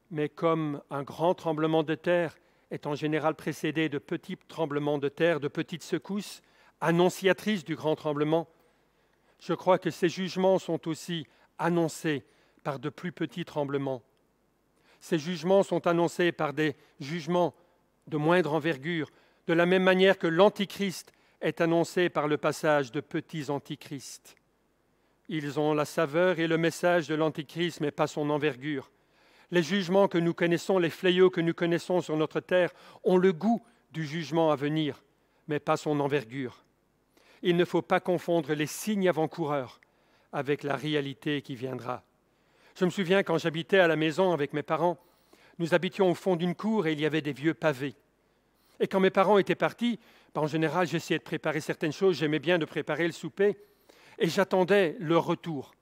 Mais comme un grand tremblement de terre est en général précédé de petits tremblements de terre, de petites secousses, annonciatrices du grand tremblement, je crois que ces jugements sont aussi annoncés par de plus petits tremblements. Ces jugements sont annoncés par des jugements de moindre envergure, de la même manière que l'Antichrist est annoncé par le passage de petits antichrists. Ils ont la saveur et le message de l'Antichrist, mais pas son envergure. Les jugements que nous connaissons, les fléaux que nous connaissons sur notre terre, ont le goût du jugement à venir, mais pas son envergure. Il ne faut pas confondre les signes avant-coureurs avec la réalité qui viendra. Je me souviens quand j'habitais à la maison avec mes parents, nous habitions au fond d'une cour et il y avait des vieux pavés. Et quand mes parents étaient partis, en général, j'essayais de préparer certaines choses, j'aimais bien de préparer le souper, et j'attendais leur retour.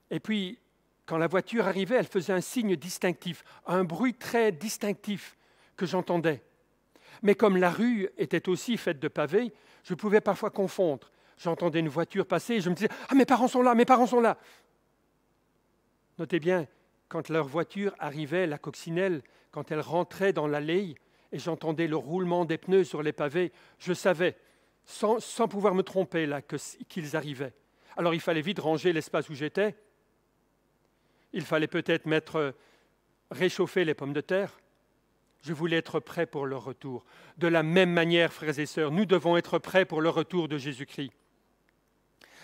Et puis, quand la voiture arrivait, elle faisait un signe distinctif, un bruit très distinctif que j'entendais. Mais comme la rue était aussi faite de pavés, je pouvais parfois confondre. J'entendais une voiture passer et je me disais « Ah, mes parents sont là, mes parents sont là !» Notez bien, quand leur voiture arrivait, la coccinelle, quand elle rentrait dans l'allée et j'entendais le roulement des pneus sur les pavés, je savais, sans pouvoir me tromper, là, qu'ils arrivaient. Alors il fallait vite ranger l'espace où j'étais. Il fallait peut-être réchauffer les pommes de terre. Je voulais être prêt pour leur retour. De la même manière, frères et sœurs, nous devons être prêts pour le retour de Jésus-Christ.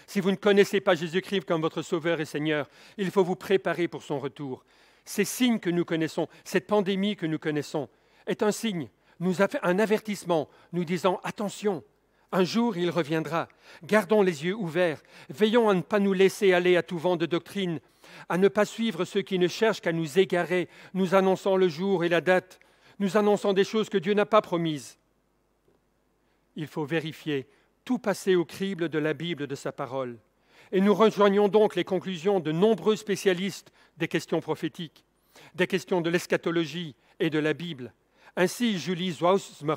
Si vous ne connaissez pas Jésus-Christ comme votre Sauveur et Seigneur, il faut vous préparer pour son retour. Ces signes que nous connaissons, cette pandémie que nous connaissons, est un signe, un avertissement, nous disant « Attention, un jour il reviendra. Gardons les yeux ouverts. Veillons à ne pas nous laisser aller à tout vent de doctrine, à ne pas suivre ceux qui ne cherchent qu'à nous égarer, nous annonçant le jour et la date, nous annonçant des choses que Dieu n'a pas promises. » Il faut vérifier, tout passer au crible de la Bible, de sa parole. Et nous rejoignons donc les conclusions de nombreux spécialistes des questions prophétiques, des questions de l'eschatologie et de la Bible. Ainsi, Julie Zwausmer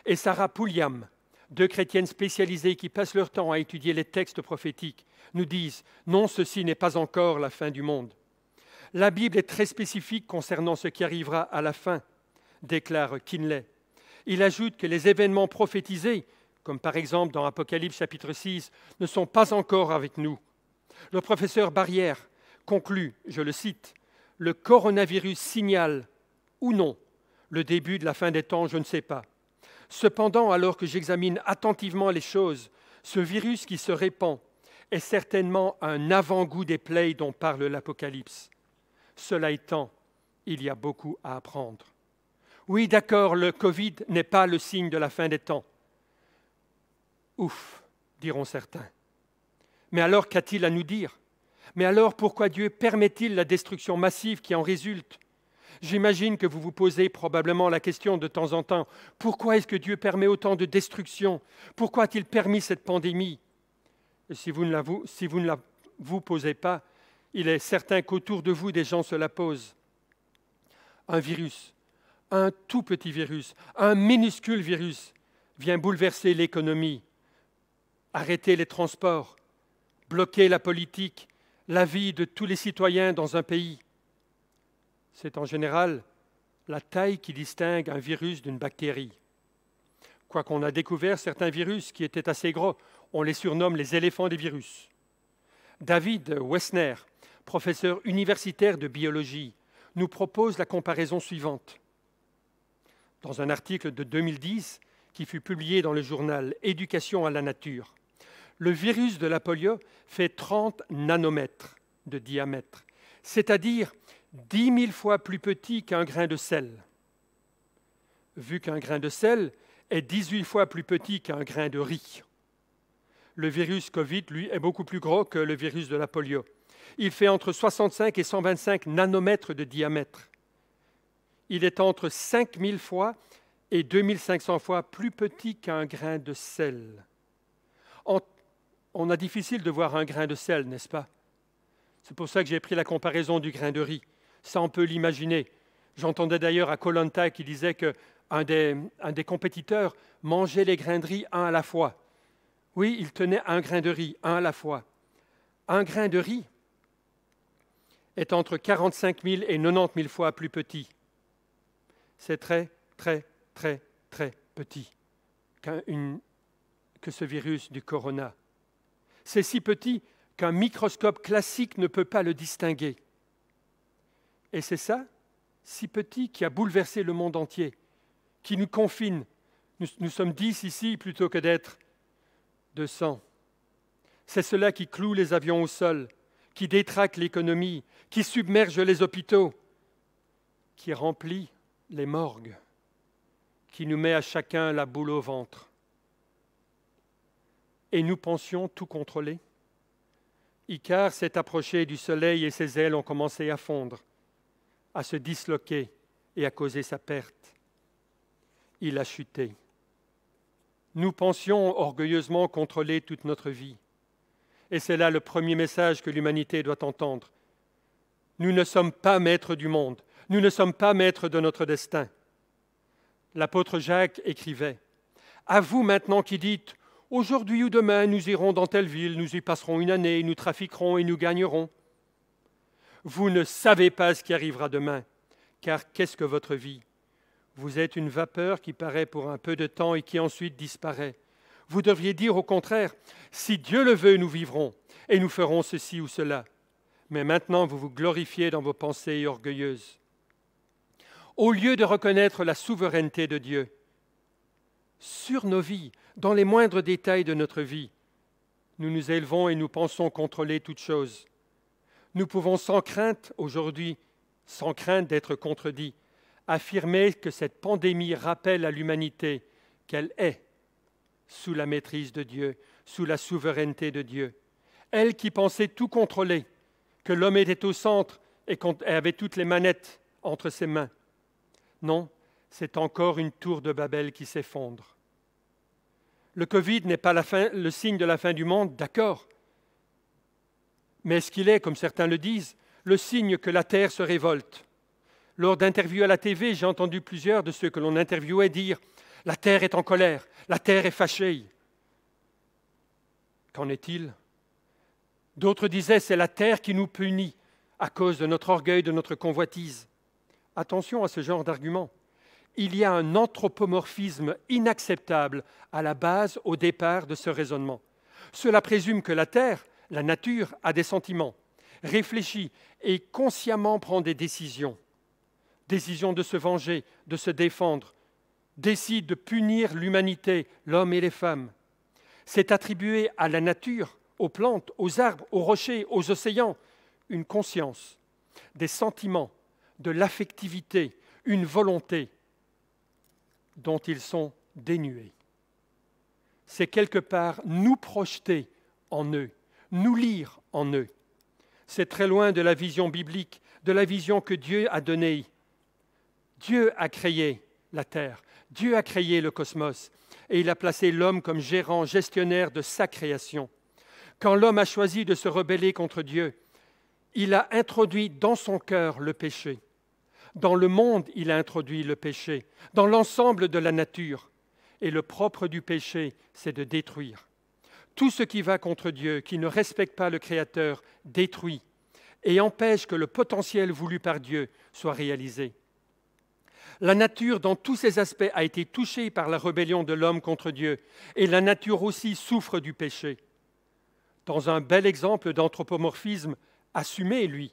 et Sarah Pulliam, deux chrétiennes spécialisées qui passent leur temps à étudier les textes prophétiques, nous disent « Non, ceci n'est pas encore la fin du monde ». La Bible est très spécifique concernant ce qui arrivera à la fin, déclare Kinley. Il ajoute que les événements prophétisés, comme par exemple dans Apocalypse chapitre 6, ne sont pas encore avec nous. Le professeur Barrière conclut, je le cite, « Le coronavirus signale, ou non, le début de la fin des temps, je ne sais pas. Cependant, alors que j'examine attentivement les choses, ce virus qui se répand est certainement un avant-goût des plaies dont parle l'Apocalypse. Cela étant, il y a beaucoup à apprendre. Oui, d'accord, le Covid n'est pas le signe de la fin des temps. Ouf, diront certains. Mais alors, qu'a-t-il à nous dire? Mais alors, pourquoi Dieu permet-il la destruction massive qui en résulte? J'imagine que vous vous posez probablement la question de temps en temps, pourquoi est-ce que Dieu permet autant de destruction? Pourquoi a-t-il permis cette pandémie? Et si vous ne la vous posez pas, il est certain qu'autour de vous, des gens se la posent. Un virus, un tout petit virus, un minuscule virus vient bouleverser l'économie, arrêter les transports, bloquer la politique, la vie de tous les citoyens dans un pays. C'est en général la taille qui distingue un virus d'une bactérie. Quoiqu'on a découvert certains virus qui étaient assez gros, on les surnomme les éléphants des virus. David Wessner, professeur universitaire de biologie, nous propose la comparaison suivante. Dans un article de 2010 qui fut publié dans le journal Éducation à la nature, le virus de la polio fait 30 nanomètres de diamètre, c'est-à-dire 10 000 fois plus petit qu'un grain de sel. Vu qu'un grain de sel est 18 fois plus petit qu'un grain de riz. Le virus Covid, lui, est beaucoup plus gros que le virus de la polio. Il fait entre 65 et 125 nanomètres de diamètre. Il est entre 5 000 fois et 2 500 fois plus petit qu'un grain de sel. On a difficile de voir un grain de sel, n'est-ce pas? C'est pour ça que j'ai pris la comparaison du grain de riz. Ça, on peut l'imaginer. J'entendais d'ailleurs à Koh Lanta qui disait qu'un des compétiteurs mangeait les grains de riz un à la fois. Oui, il tenait un grain de riz, un à la fois. Un grain de riz est entre 45 000 et 90 000 fois plus petit. C'est très, très, très, très petit que ce virus du corona. C'est si petit qu'un microscope classique ne peut pas le distinguer. Et c'est ça, si petit, qui a bouleversé le monde entier, qui nous confine. Nous sommes 10 ici plutôt que d'être 200. C'est cela qui cloue les avions au sol, qui détraque l'économie, qui submerge les hôpitaux, qui remplit les morgues, qui nous met à chacun la boule au ventre. Et nous pensions tout contrôler. Icare s'est approché du soleil et ses ailes ont commencé à fondre, à se disloquer et à causer sa perte. Il a chuté. Nous pensions orgueilleusement contrôler toute notre vie. Et c'est là le premier message que l'humanité doit entendre. Nous ne sommes pas maîtres du monde. Nous ne sommes pas maîtres de notre destin. L'apôtre Jacques écrivait « À vous maintenant qui dites « Aujourd'hui ou demain, nous irons dans telle ville, nous y passerons une année, nous trafiquerons et nous gagnerons. » Vous ne savez pas ce qui arrivera demain, car qu'est-ce que votre vie? Vous êtes une vapeur qui paraît pour un peu de temps et qui ensuite disparaît. Vous devriez dire au contraire, si Dieu le veut, nous vivrons et nous ferons ceci ou cela. Mais maintenant, vous vous glorifiez dans vos pensées orgueilleuses. Au lieu de reconnaître la souveraineté de Dieu sur nos vies, dans les moindres détails de notre vie, nous nous élevons et nous pensons contrôler toutes choses. Nous pouvons sans crainte aujourd'hui, sans crainte d'être contredits, affirmer que cette pandémie rappelle à l'humanité qu'elle est sous la maîtrise de Dieu, sous la souveraineté de Dieu. Elle qui pensait tout contrôler, que l'homme était au centre et avait toutes les manettes entre ses mains. Non, c'est encore une tour de Babel qui s'effondre. Le Covid n'est pas le signe de la fin du monde, d'accord. Mais est-ce qu'il est, comme certains le disent, le signe que la terre se révolte? Lors d'interviews à la TV, j'ai entendu plusieurs de ceux que l'on interviewait dire « La terre est en colère, la terre est fâchée ». Qu'en est-il? D'autres disaient « C'est la terre qui nous punit à cause de notre orgueil, de notre convoitise ». Attention à ce genre d'argument. Il y a un anthropomorphisme inacceptable à la base, au départ de ce raisonnement. Cela présume que la terre, la nature, a des sentiments, réfléchit et consciemment prend des décisions. Décision de se venger, de se défendre, décide de punir l'humanité, l'homme et les femmes. C'est attribué à la nature, aux plantes, aux arbres, aux rochers, aux océans, une conscience. des sentiments, de l'affectivité, une volonté dont ils sont dénués. C'est quelque part nous projeter en eux, nous lire en eux. C'est très loin de la vision biblique, de la vision que Dieu a donnée. Dieu a créé la terre, Dieu a créé le cosmos et il a placé l'homme comme gérant, gestionnaire de sa création. Quand l'homme a choisi de se rebeller contre Dieu, il a introduit dans son cœur le péché. Dans le monde, il a introduit le péché, dans l'ensemble de la nature. Et le propre du péché, c'est de détruire. Tout ce qui va contre Dieu, qui ne respecte pas le Créateur, détruit et empêche que le potentiel voulu par Dieu soit réalisé. La nature, dans tous ses aspects, a été touchée par la rébellion de l'homme contre Dieu, et la nature aussi souffre du péché. Dans un bel exemple d'anthropomorphisme assumé, lui,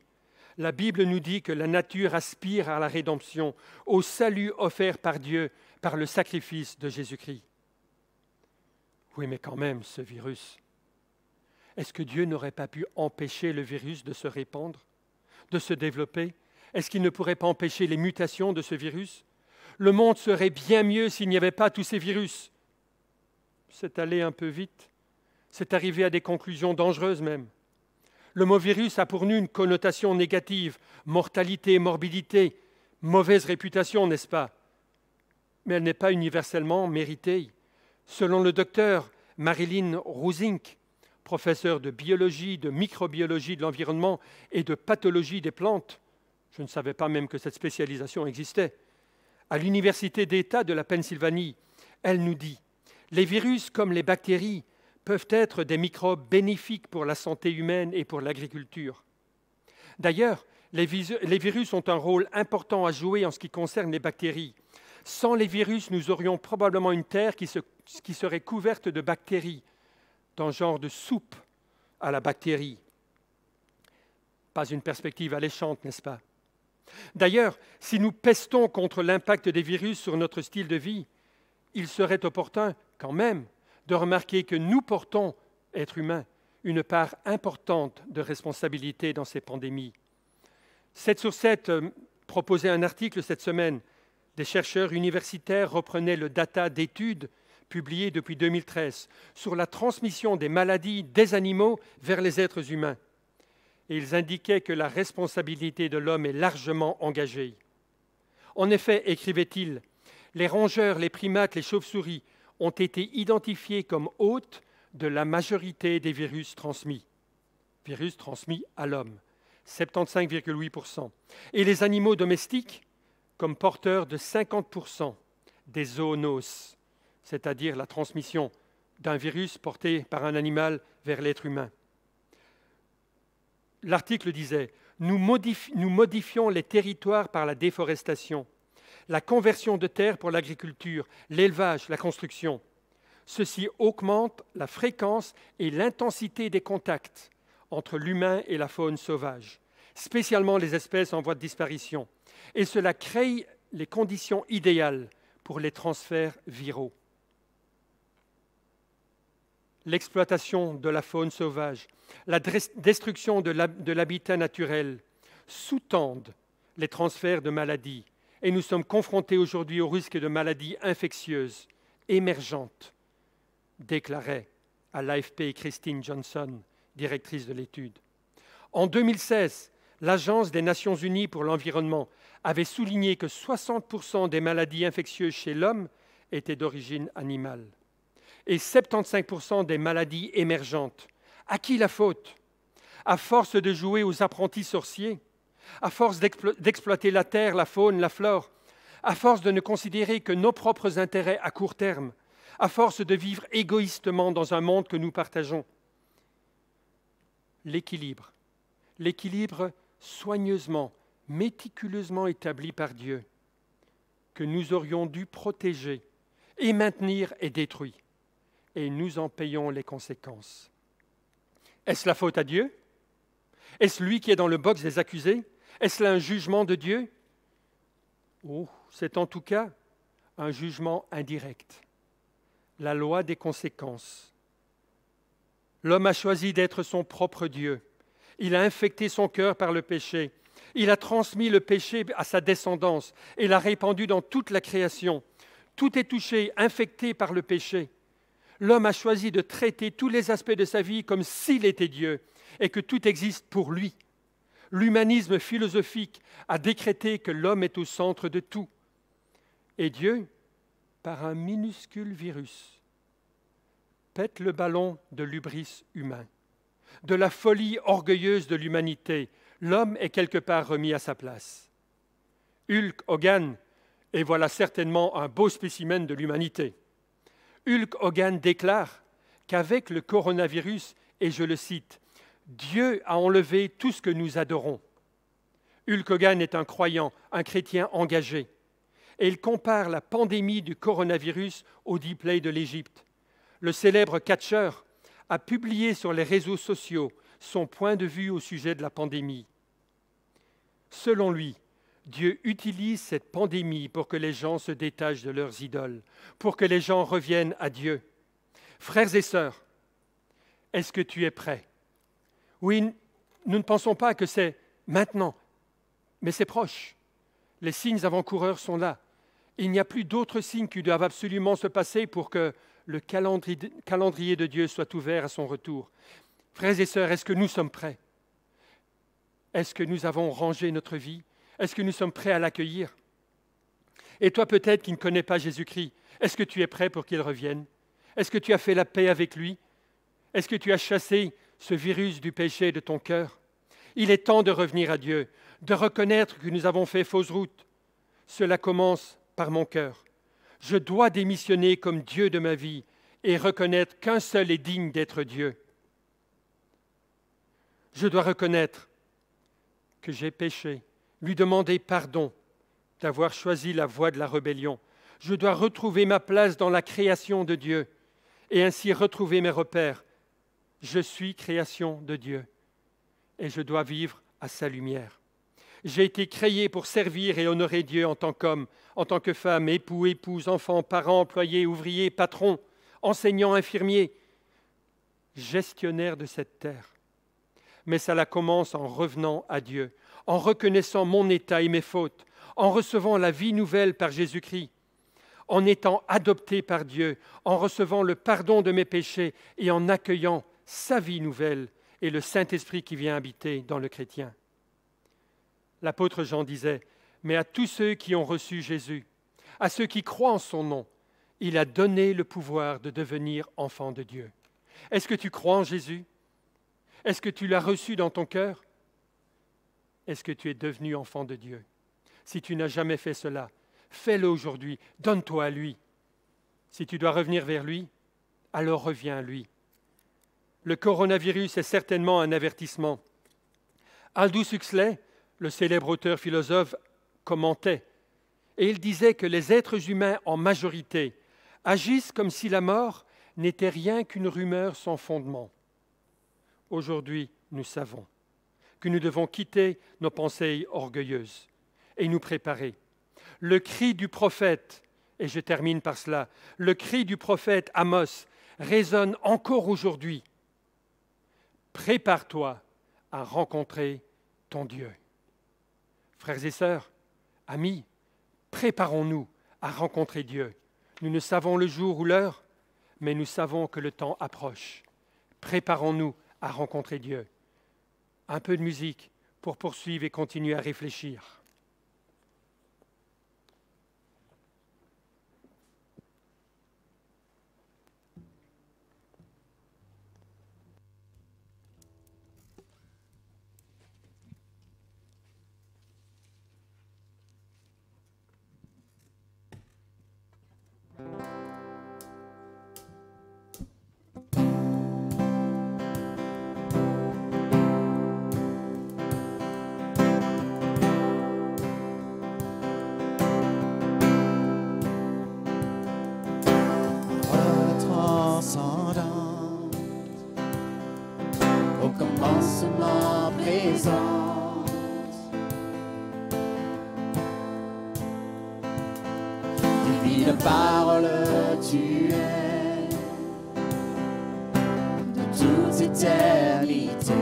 la Bible nous dit que la nature aspire à la rédemption, au salut offert par Dieu par le sacrifice de Jésus-Christ. Oui, mais quand même, ce virus, est-ce que Dieu n'aurait pas pu empêcher le virus de se répandre, de se développer? Est-ce qu'il ne pourrait pas empêcher les mutations de ce virus? Le monde serait bien mieux s'il n'y avait pas tous ces virus. C'est allé un peu vite. C'est arrivé à des conclusions dangereuses même. Le mot virus a pour nous une connotation négative, mortalité, morbidité, mauvaise réputation, n'est-ce pas? Mais elle n'est pas universellement méritée. Selon le docteur Marilyn Rosink, professeur de biologie, de microbiologie de l'environnement et de pathologie des plantes, je ne savais pas même que cette spécialisation existait, à l'Université d'État de la Pennsylvanie, elle nous dit « Les virus comme les bactéries peuvent être des microbes bénéfiques pour la santé humaine et pour l'agriculture. D'ailleurs, les virus ont un rôle important à jouer en ce qui concerne les bactéries. Sans les virus, nous aurions probablement une terre qui serait couverte de bactéries, d'un genre de soupe à la bactérie. Pas une perspective alléchante, n'est-ce pas? D'ailleurs, si nous pestons contre l'impact des virus sur notre style de vie, il serait opportun, quand même, de remarquer que nous portons, êtres humains, une part importante de responsabilité dans ces pandémies. 7 sur 7 proposait un article cette semaine. Des chercheurs universitaires reprenaient le data d'études publiées depuis 2013 sur la transmission des maladies des animaux vers les êtres humains. Et ils indiquaient que la responsabilité de l'homme est largement engagée. En effet, écrivait-il, les rongeurs, les primates, les chauves-souris ont été identifiés comme hôtes de la majorité des virus transmis à l'homme, 75,8%, et les animaux domestiques comme porteurs de 50% des zoonoses, c'est-à-dire la transmission d'un virus porté par un animal vers l'être humain. L'article disait « Nous modifions les territoires par la déforestation, la conversion de terres pour l'agriculture, l'élevage, la construction. Ceci augmente la fréquence et l'intensité des contacts entre l'humain et la faune sauvage, spécialement les espèces en voie de disparition, et cela crée les conditions idéales pour les transferts viraux. L'exploitation de la faune sauvage, la destruction de l'habitat naturel sous-tendent les transferts de maladies et nous sommes confrontés aujourd'hui au risque de maladies infectieuses émergentes, déclarait à l'AFP Christine Johnson, directrice de l'étude. En 2016, l'Agence des Nations Unies pour l'environnement avait souligné que 60% des maladies infectieuses chez l'homme étaient d'origine animale et 75% des maladies émergentes. À qui la faute? À force de jouer aux apprentis sorciers, à force d'exploiter la terre, la faune, la flore, à force de ne considérer que nos propres intérêts à court terme, à force de vivre égoïstement dans un monde que nous partageons. L'équilibre soigneusement, méticuleusement établi par Dieu, que nous aurions dû protéger et maintenir est détruit, et nous en payons les conséquences. Est-ce la faute à Dieu? Est-ce lui qui est dans le box des accusés? Est-ce là un jugement de Dieu? Oh, c'est en tout cas un jugement indirect. La loi des conséquences. L'homme a choisi d'être son propre Dieu. Il a infecté son cœur par le péché. Il a transmis le péché à sa descendance et l'a répandu dans toute la création. Tout est touché, infecté par le péché. L'homme a choisi de traiter tous les aspects de sa vie comme s'il était Dieu et que tout existe pour lui. L'humanisme philosophique a décrété que l'homme est au centre de tout. Et Dieu, par un minuscule virus, pète le ballon de l'hubris humain, de la folie orgueilleuse de l'humanité. L'homme est quelque part remis à sa place. Hulk Hogan, et voilà certainement un beau spécimen de l'humanité. Hulk Hogan déclare qu'avec le coronavirus, et je le cite, « Dieu a enlevé tout ce que nous adorons ». Hulk Hogan est un croyant, un chrétien engagé. Et il compare la pandémie du coronavirus au deep play de l'Égypte. Le célèbre catcheur a publié sur les réseaux sociaux son point de vue au sujet de la pandémie. Selon lui, Dieu utilise cette pandémie pour que les gens se détachent de leurs idoles, pour que les gens reviennent à Dieu. Frères et sœurs, est-ce que tu es prêt? Oui, nous ne pensons pas que c'est maintenant, mais c'est proche. Les signes avant-coureurs sont là. Il n'y a plus d'autres signes qui doivent absolument se passer pour que le calendrier de Dieu soit ouvert à son retour. Frères et sœurs, est-ce que nous sommes prêts? Est-ce que nous avons rangé notre vie? Est-ce que nous sommes prêts à l'accueillir? Et toi peut-être qui ne connais pas Jésus-Christ, est-ce que tu es prêt pour qu'il revienne? Est-ce que tu as fait la paix avec lui? Est-ce que tu as chassé ce virus du péché de ton cœur? Il est temps de revenir à Dieu, de reconnaître que nous avons fait fausse route. Cela commence par mon cœur. Je dois démissionner comme Dieu de ma vie et reconnaître qu'un seul est digne d'être Dieu. Je dois reconnaître que j'ai péché, lui demander pardon d'avoir choisi la voie de la rébellion. Je dois retrouver ma place dans la création de Dieu et ainsi retrouver mes repères. Je suis création de Dieu et je dois vivre à sa lumière. J'ai été créé pour servir et honorer Dieu en tant qu'homme, en tant que femme, époux, épouse, enfant, parent, employé, ouvrier, patron, enseignant, infirmier, gestionnaire de cette terre. Mais cela commence en revenant à Dieu, en reconnaissant mon état et mes fautes, en recevant la vie nouvelle par Jésus-Christ, en étant adopté par Dieu, en recevant le pardon de mes péchés et en accueillant sa vie nouvelle et le Saint-Esprit qui vient habiter dans le chrétien. L'apôtre Jean disait, « Mais à tous ceux qui ont reçu Jésus, à ceux qui croient en son nom, il a donné le pouvoir de devenir enfants de Dieu. » Est-ce que tu crois en Jésus? Est-ce que tu l'as reçu dans ton cœur? Est-ce que tu es devenu enfant de Dieu? Si tu n'as jamais fait cela, fais-le aujourd'hui, donne-toi à lui. Si tu dois revenir vers lui, alors reviens à lui. Le coronavirus est certainement un avertissement. Aldous Huxley, le célèbre auteur-philosophe, commentait, et il disait que les êtres humains en majorité agissent comme si la mort n'était rien qu'une rumeur sans fondement. Aujourd'hui, nous savons que nous devons quitter nos pensées orgueilleuses et nous préparer. Le cri du prophète, et je termine par cela, le cri du prophète Amos résonne encore aujourd'hui. Prépare-toi à rencontrer ton Dieu. Frères et sœurs, amis, préparons-nous à rencontrer Dieu. Nous ne savons le jour ou l'heure, mais nous savons que le temps approche. Préparons-nous à rencontrer Dieu. Un peu de musique pour poursuivre et continuer à réfléchir.
Au commencement présent, divine parole, tu es de toute éternité.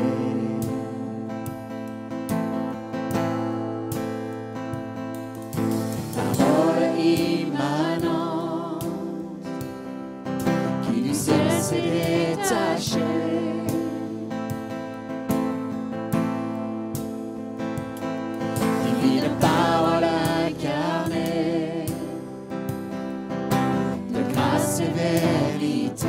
grâce et vérité.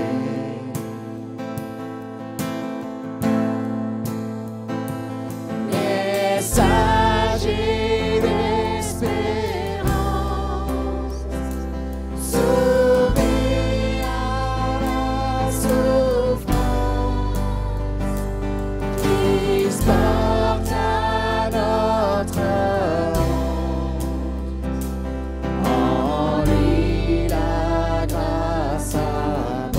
Messager d'espérance, sauvé à la souffrance, Christ porte à notre honte. En lui la grâce abonde.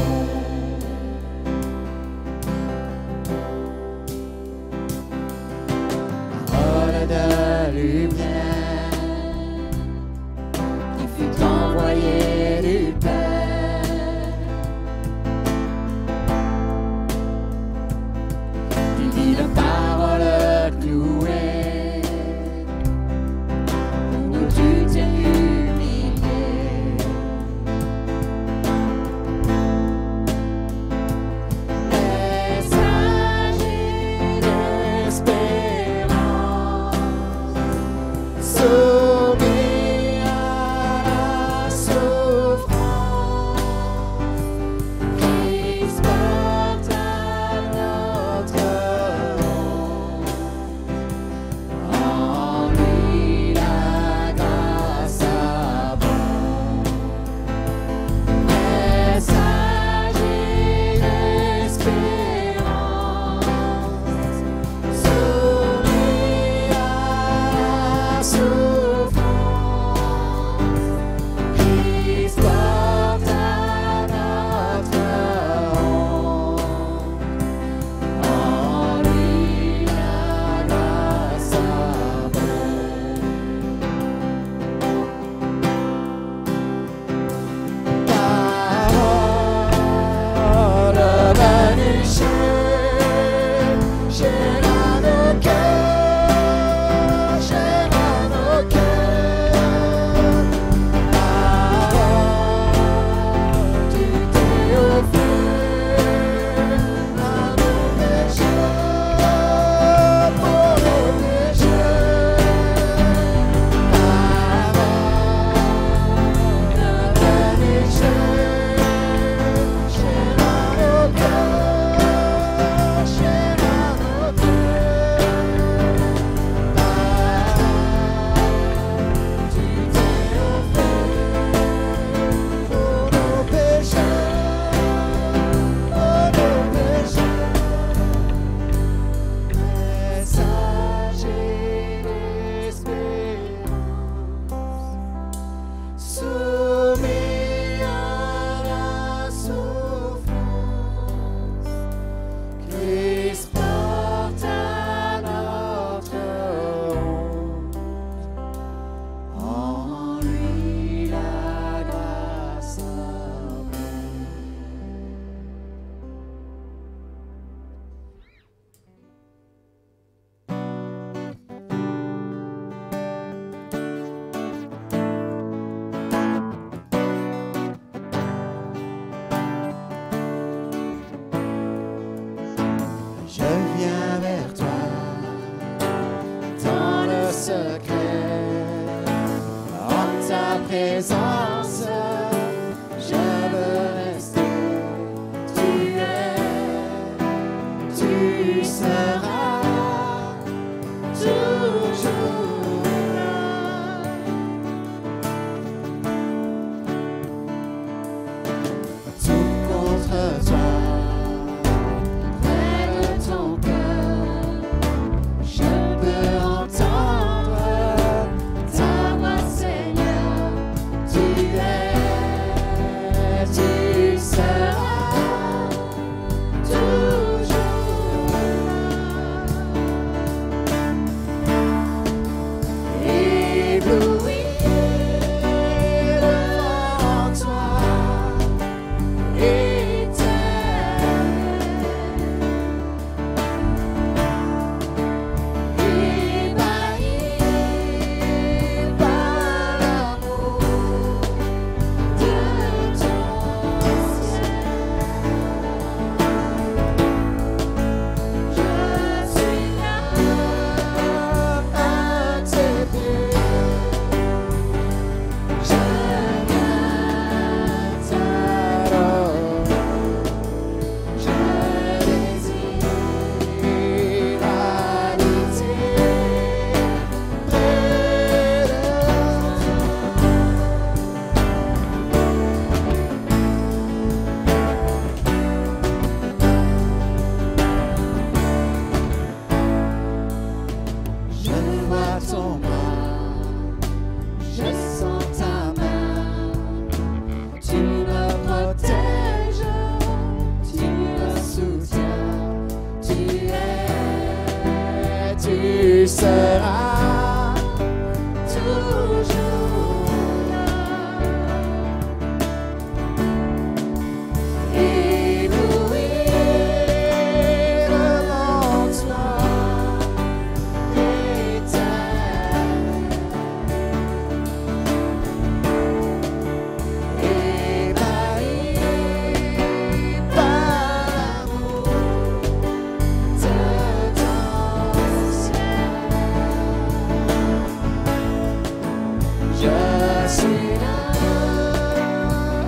Parole de lumière qui fut envoyée du Père, divine parole clouée, pour nous tu t'es humilié. Messager d'espérance, sauvé à la souffrance, Christ porte à notre honte. En lui la grâce abonde. Messager d'espérance, sauvé à la souffrance, Christ porte à notre honte. En lui la grâce abonde. Parole venue chez nos cœurs, chère à nos cœurs. Parole, tu t'es offert à nos pécheurs, pour nos pécheurs. Parole venue chère à nos cœurs, chère à nos cœurs. Parole, tu t'es offert pour nos pécheurs, Messager d'espérance, soumis à la souffrance, Christ porte à notre honte. En lui la grâce abonde. Je viens vers toi dans le secret, en ta présence, je veux rester. Tu seras toujours là. Tout contre toi, près de ton cœur, je peux entendre ta voix, Seigneur. Tu sera toujours là. Ébloui devant toi, éternel. Ébahi par l'amour de ton ciel. Je suis là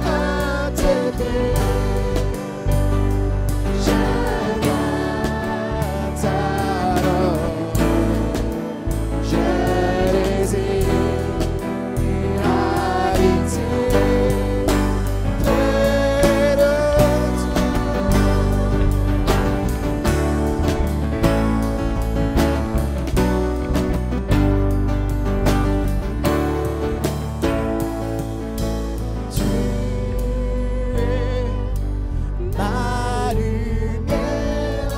à tes pieds. Je viens t'adorer. Je désire habiter près de toi. Tu es ma lumière,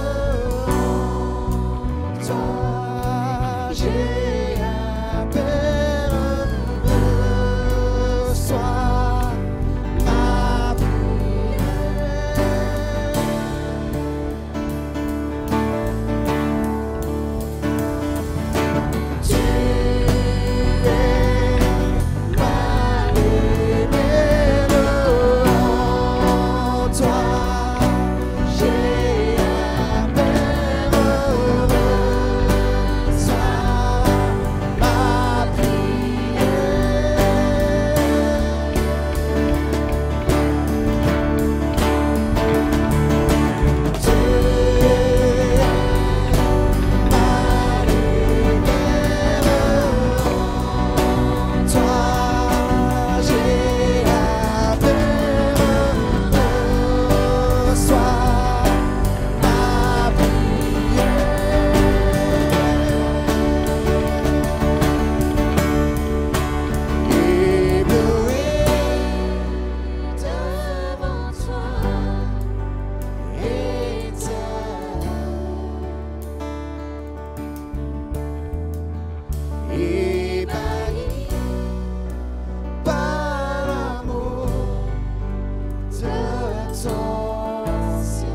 en toi j'ai un père, reçois ma prière. Tu es ma lumière, en toi j'ai un père, reçois ma prière. Tu es ma lumière, en toi j'ai un père, reçois ma prière. Ébloui devant toi, éternel. Ébahi par l'amour de ton ciel.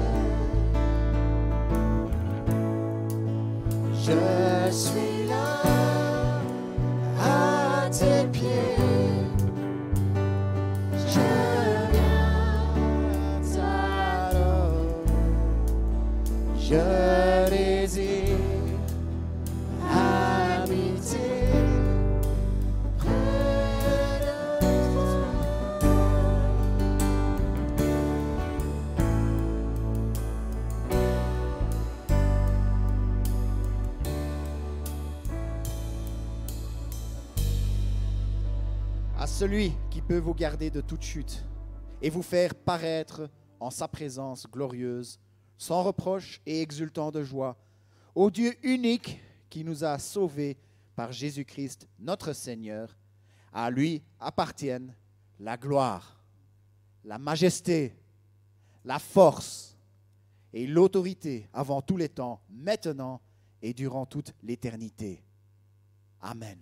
Je suis là à tes pieds. Je viens t'adorer. Je désire habiter près de toi.
À celui qui peut vous garder de toute chute et vous faire paraître en sa présence glorieuse, sans reproche et exultant de joie, au Dieu unique qui nous a sauvés par Jésus-Christ notre Seigneur, à lui appartiennent la gloire, la majesté, la force et l'autorité avant tous les temps, maintenant et durant toute l'éternité. Amen.